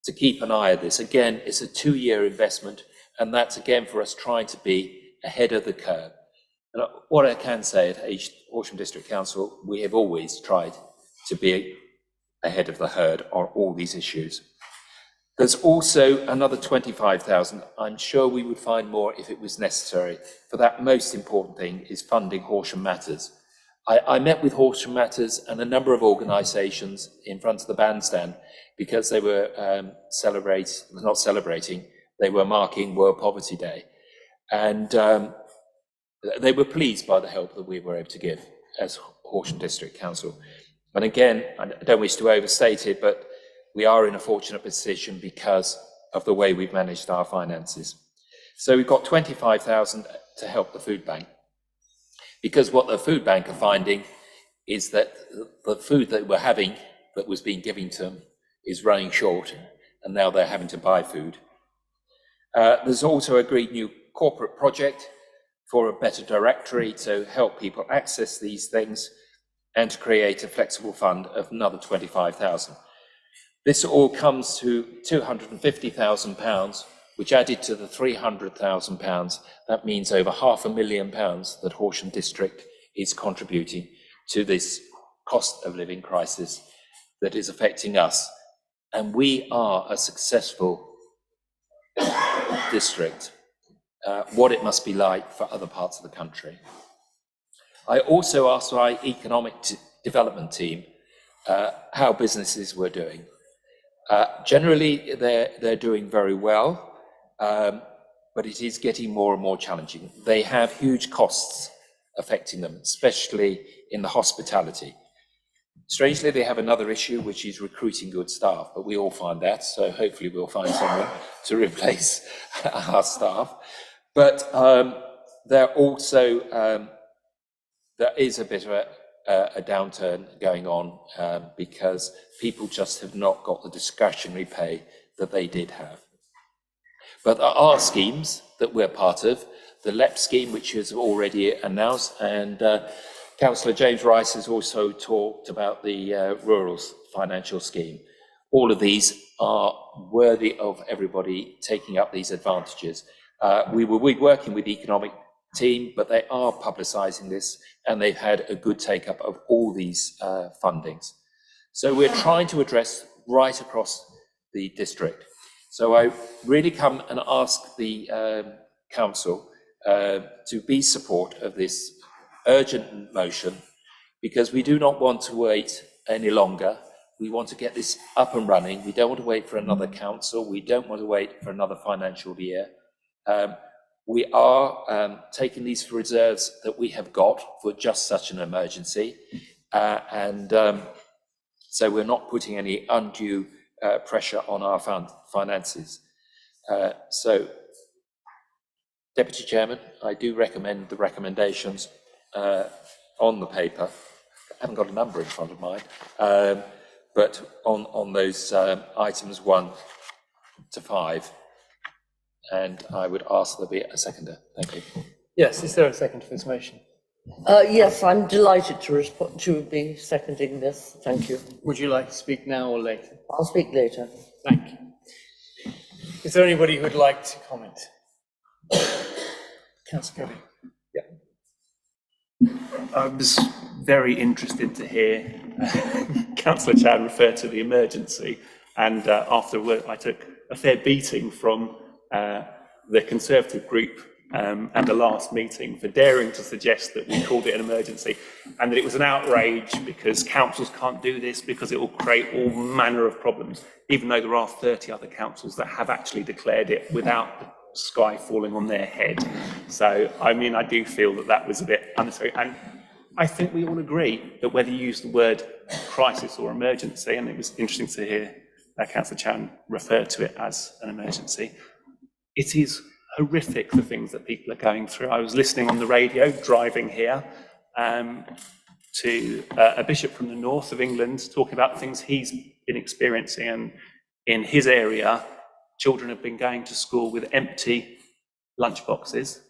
to keep an eye on this. Again, it's a 2-year investment, and that's again for us trying to be ahead of the curve. And what I can say at Horsham District Council, we have always tried to be ahead of the herd on all these issues. There's also another 25,000. I'm sure we would find more if it was necessary. For that most important thing is funding Horsham Matters. I met with Horsham Matters and a number of organisations in front of the bandstand because they were they were marking World Poverty Day. And they were pleased by the help that we were able to give as Horsham District Council. And again, I don't wish to overstate it, but we are in a fortunate position because of the way we've managed our finances. So we've got 25,000 to help the food bank. Because what the food bank are finding is that the food that we're having, that was being given to them, is running short, and now they're having to buy food. There's also agreed new corporate project for a better directory to help people access these things and to create a flexible fund of another 25,000. This all comes to £250,000, which added to the £300,000, that means over £500,000 that Horsham District is contributing to this cost of living crisis that is affecting us. And we are a successful district, what it must be like for other parts of the country. I also asked my economic development team how businesses were doing. Generally, they're doing very well. but it is getting more and more challenging. They have huge costs affecting them, especially in the hospitality. Strangely, they have another issue, which is recruiting good staff, but we all find that, so hopefully we'll find someone to replace our staff. But there also, there is a bit of a downturn going on because people just have not got the discretionary pay that they did have. But there are schemes that we're part of, the LEP scheme, which is already announced, and Councillor James Rice has also talked about the rural financial scheme. All of these are worthy of everybody taking up these advantages. We will be working with the economic team, but they are publicising this, and they've had a good take-up of all these fundings. So we're trying to address right across the district. So I really come and ask the council to be support of this urgent motion, because we do not want to wait any longer. We want to get this up and running. We don't want to wait for another council. We don't want to wait for another financial year. We are taking these reserves that we have got for just such an emergency. So we're not putting any undue pressure on our finances. So, Deputy Chairman, I do recommend the recommendations on the paper. I haven't got a number in front of mine, but on those items 1 to 5, and I would ask there be a seconder. Thank you. Yes, is there a second for this motion? Yes, I'm delighted to be seconding this. Thank you. Would you like to speak now or later? I'll speak later. Thank you. Is there anybody who would like to comment? Councillor Kirby. I was very interested to hear Councillor Chan refer to the emergency, and afterward I took a fair beating from the Conservative group at the last meeting for daring to suggest that we called it an emergency, and that it was an outrage because councils can't do this because it will create all manner of problems, even though there are 30 other councils that have actually declared it without the sky falling on their head. So, I mean, I do feel that that was a bit unnecessary, and I think we all agree that whether you use the word crisis or emergency, and it was interesting to hear Councillor Chan refer to it as an emergency, it is horrific, the things that people are going through. I was listening on the radio driving here to a bishop from the north of England talking about things he's been experiencing, and in his area children have been going to school with empty lunch boxes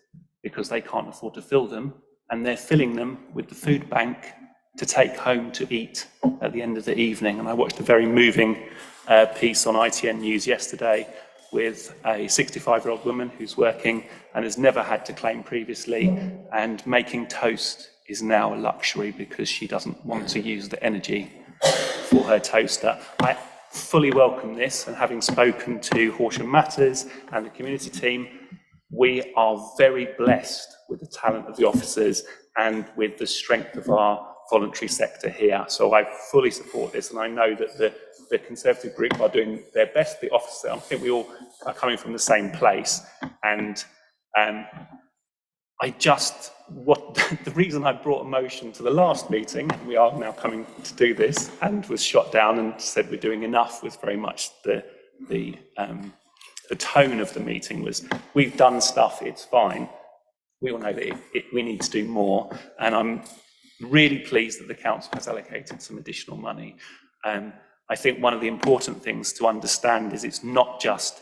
because they can't afford to fill them, and they're filling them with the food bank to take home to eat at the end of the evening. And I watched a very moving piece on ITN News yesterday with a 65-year-old woman who's working and has never had to claim previously, and making toast is now a luxury because she doesn't want to use the energy for her toaster. I fully welcome this, and having spoken to Horsham Matters and the community team, we are very blessed with the talent of the officers and with the strength of our voluntary sector here. So I fully support this, and I know that the Conservative group are doing their best. The officer, I think we all are coming from the same place, and the reason I brought a motion to the last meeting, we are now coming to do this, and was shot down and said we're doing enough, was very much the tone of the meeting was, we've done stuff, it's fine. We all know that we need to do more, and I'm really pleased that the council has allocated some additional money. I think one of the important things to understand is it's not just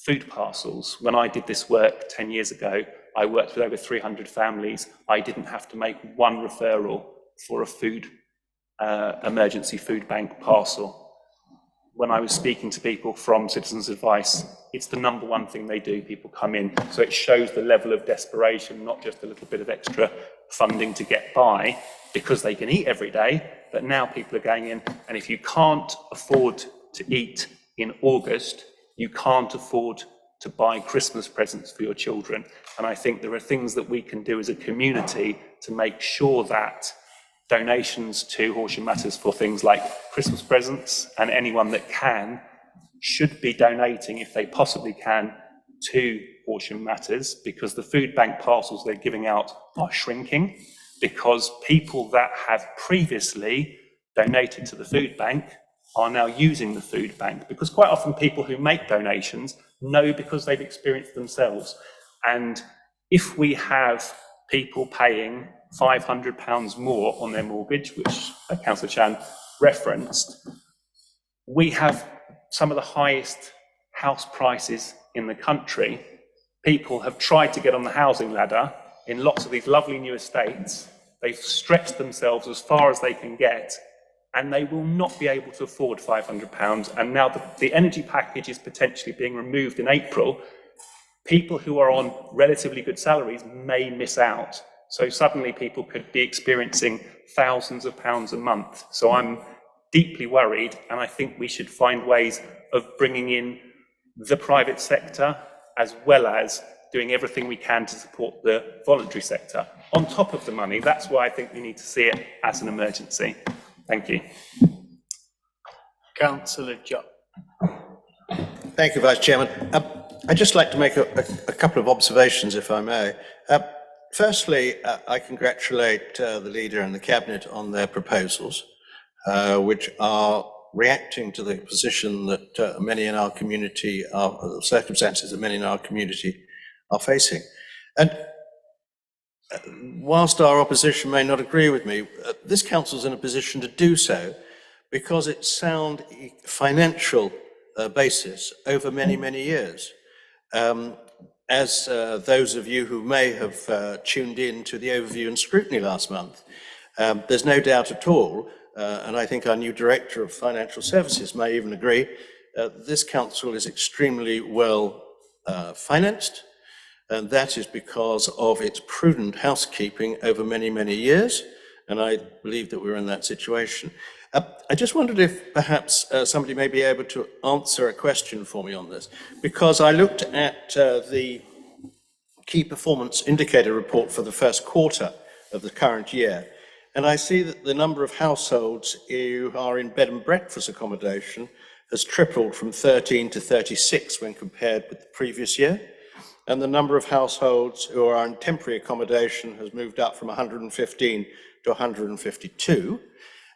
food parcels. When I did this work 10 years ago, I worked with over 300 families. I didn't have to make one referral for a emergency food bank parcel. When I was speaking to people from Citizens Advice, it's the number one thing they do. People come in, so it shows the level of desperation, not just a little bit of extra funding to get by because they can eat every day, but now people are going in, and if you can't afford to eat in August, you can't afford to buy Christmas presents for your children. And I think there are things that we can do as a community to make sure that donations to Horsham Matters for things like Christmas presents, and anyone that can should be donating, if they possibly can, to Horsham Matters because the food bank parcels they're giving out are shrinking, because people that have previously donated to the food bank are now using the food bank, because quite often people who make donations know because they've experienced themselves. And if we have people paying £500 more on their mortgage, which Councillor Chan referenced, we have some of the highest house prices in the country. People have tried to get on the housing ladder in lots of these lovely new estates. They've stretched themselves as far as they can get, and they will not be able to afford £500. And now the energy package is potentially being removed in April. People who are on relatively good salaries may miss out. So suddenly people could be experiencing thousands of pounds a month. So I'm deeply worried, and I think we should find ways of bringing in the private sector as well as doing everything we can to support the voluntary sector on top of the money. That's why I think we need to see it as an emergency. Thank you. Councillor Jupp. Thank you, Vice Chairman. I'd just like to make a couple of observations, if I may. Firstly, I congratulate the Leader and the Cabinet on their proposals, which are reacting to the position that many in our community are, the circumstances that many in our community are facing. And whilst our opposition may not agree with me, this council's in a position to do so because it's sound financial basis over many, many years. As those of you who may have tuned in to the overview and scrutiny last month, there's no doubt at all, and I think our new Director of Financial Services may even agree, this council is extremely well financed, and that is because of its prudent housekeeping over many, many years, and I believe that we're in that situation. I just wondered if perhaps somebody may be able to answer a question for me on this, because I looked at the Key Performance Indicator report for the first quarter of the current year, and I see that the number of households who are in bed and breakfast accommodation has tripled from 13 to 36 when compared with the previous year, and the number of households who are in temporary accommodation has moved up from 115 to 152.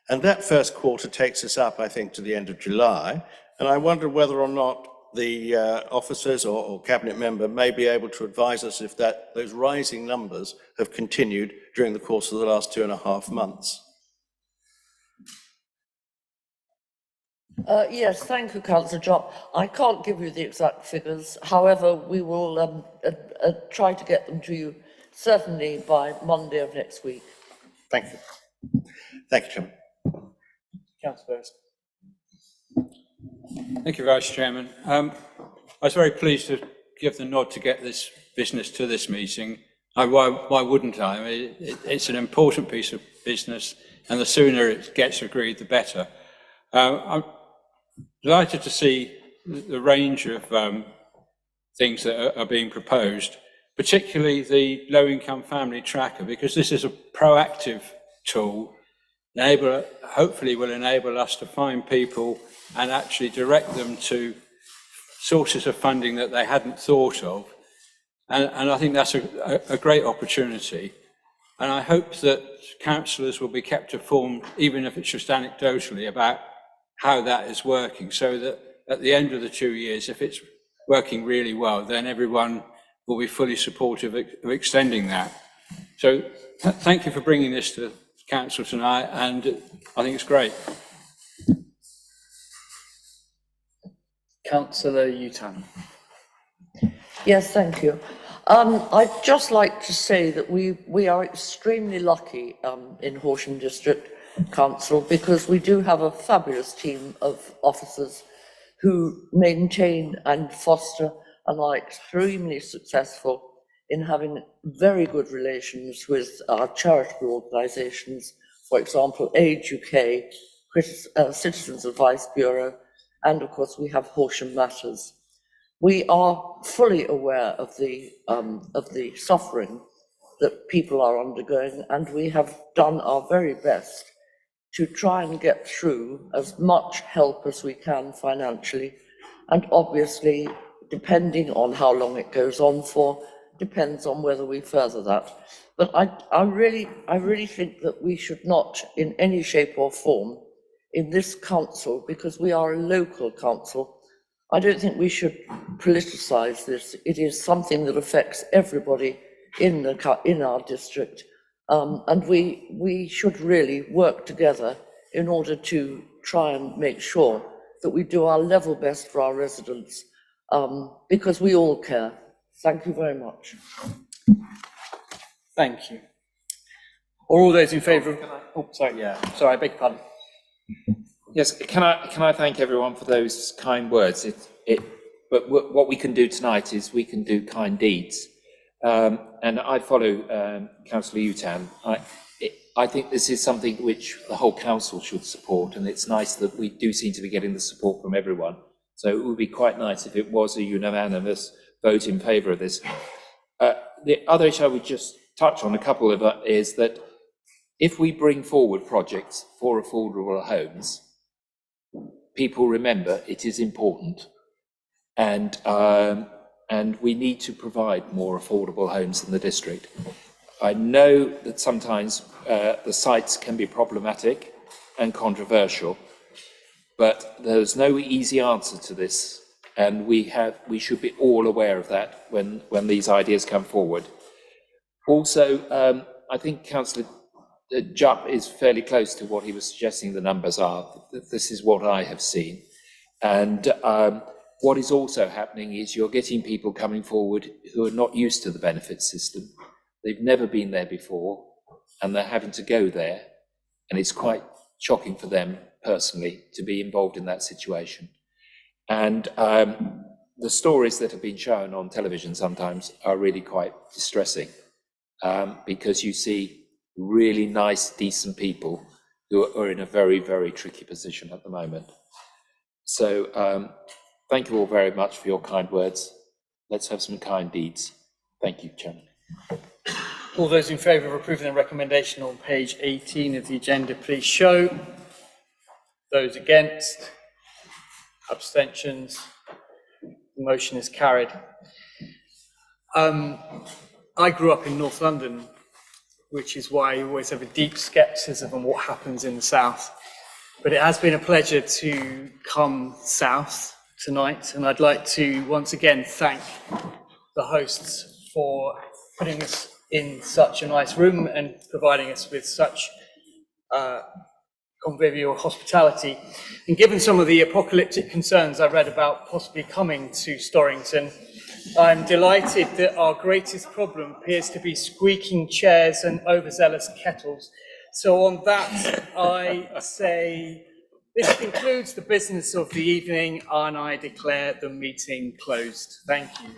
And that first quarter takes us up, I think, to the end of July. And I wonder whether or not the officers or cabinet member may be able to advise us if those rising numbers have continued during the course of the last 2.5 months. Yes, thank you, Councillor Jopp. I can't give you the exact figures. However, we will try to get them to you certainly by Monday of next week. Thank you. Thank you, Chairman. Councillor. Thank you, Vice Chairman. I was very pleased to give the nod to get this business to this meeting. Why wouldn't I? I mean, it's an important piece of business, and the sooner it gets agreed, the better. I'm delighted to see the range of things that are being proposed, particularly the low-income family tracker, because this is a proactive tool. Hopefully will enable us to find people and actually direct them to sources of funding that they hadn't thought of. And I think that's a great opportunity. And I hope that councillors will be kept informed, even if it's just anecdotally, about how that is working, so that at the end of the 2 years, if it's working really well, then everyone will be fully supportive of extending that. So thank you for bringing this to Council tonight, and I think it's great. Councillor Utan. Yes, thank you. I'd just like to say that we are extremely lucky in Horsham District Council, because we do have a fabulous team of officers who maintain and foster and are extremely successful in having very good relations with our charitable organisations, for example, Age UK, Citizens Advice Bureau, and of course we have Horsham Matters. We are fully aware of the suffering that people are undergoing, and we have done our very best to try and get through as much help as we can financially. And obviously, depending on how long it goes on for, depends on whether we further that. But I really think that we should not, in any shape or form, in this council, because we are a local council, I don't think we should politicise this. It is something that affects everybody in our district, and we should really work together in order to try and make sure that we do our level best for our residents, because we all care. Thank you very much. Thank you. Are all those in favour of... Oh, sorry. Yeah. Sorry, I beg your pardon. Yes, can I thank everyone for those kind words? But what we can do tonight is we can do kind deeds. And I follow Councillor Utan. I think this is something which the whole council should support, and it's nice that we do seem to be getting the support from everyone. So it would be quite nice if it was a unanimous vote in favour of this. The other issue I would just touch on, a couple of is that if we bring forward projects for affordable homes, people remember it is important, and we need to provide more affordable homes in the district. I know that sometimes the sites can be problematic and controversial, but there's no easy answer to this, and we should be all aware of that when these ideas come forward. Also, I think Councillor Jupp is fairly close to what he was suggesting the numbers are. This is what I have seen. And what is also happening is you're getting people coming forward who are not used to the benefit system. They've never been there before, and they're having to go there. And it's quite shocking for them personally to be involved in that situation. And the stories that have been shown on television sometimes are really quite distressing, because you see really nice, decent people who are in a very, very tricky position at the moment. So thank you all very much for your kind words. Let's have some kind deeds. Thank you, Chairman. All those in favour of approving the recommendation on page 18 of the agenda, please show. Those against? Abstentions? The motion is carried. I grew up in North London, which is why I always have a deep scepticism on what happens in the south. But it has been a pleasure to come south tonight, and I'd like to once again thank the hosts for putting us in such a nice room and providing us with such convivial hospitality. And given some of the apocalyptic concerns I read about possibly coming to Storrington, I'm delighted that our greatest problem appears to be squeaking chairs and overzealous kettles. So on that, I say this concludes the business of the evening, and I declare the meeting closed. Thank you.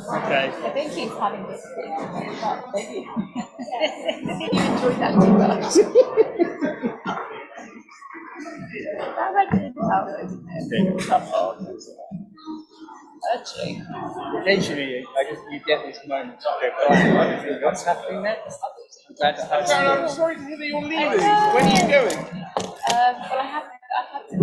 Okay. I think he's having this thing. Maybe. I think you enjoyed that too much. Actually. Occasionally, you get these moments. Okay, what's happening next? I'm sorry to hear that you're leaving. When are you going? Well, I have to give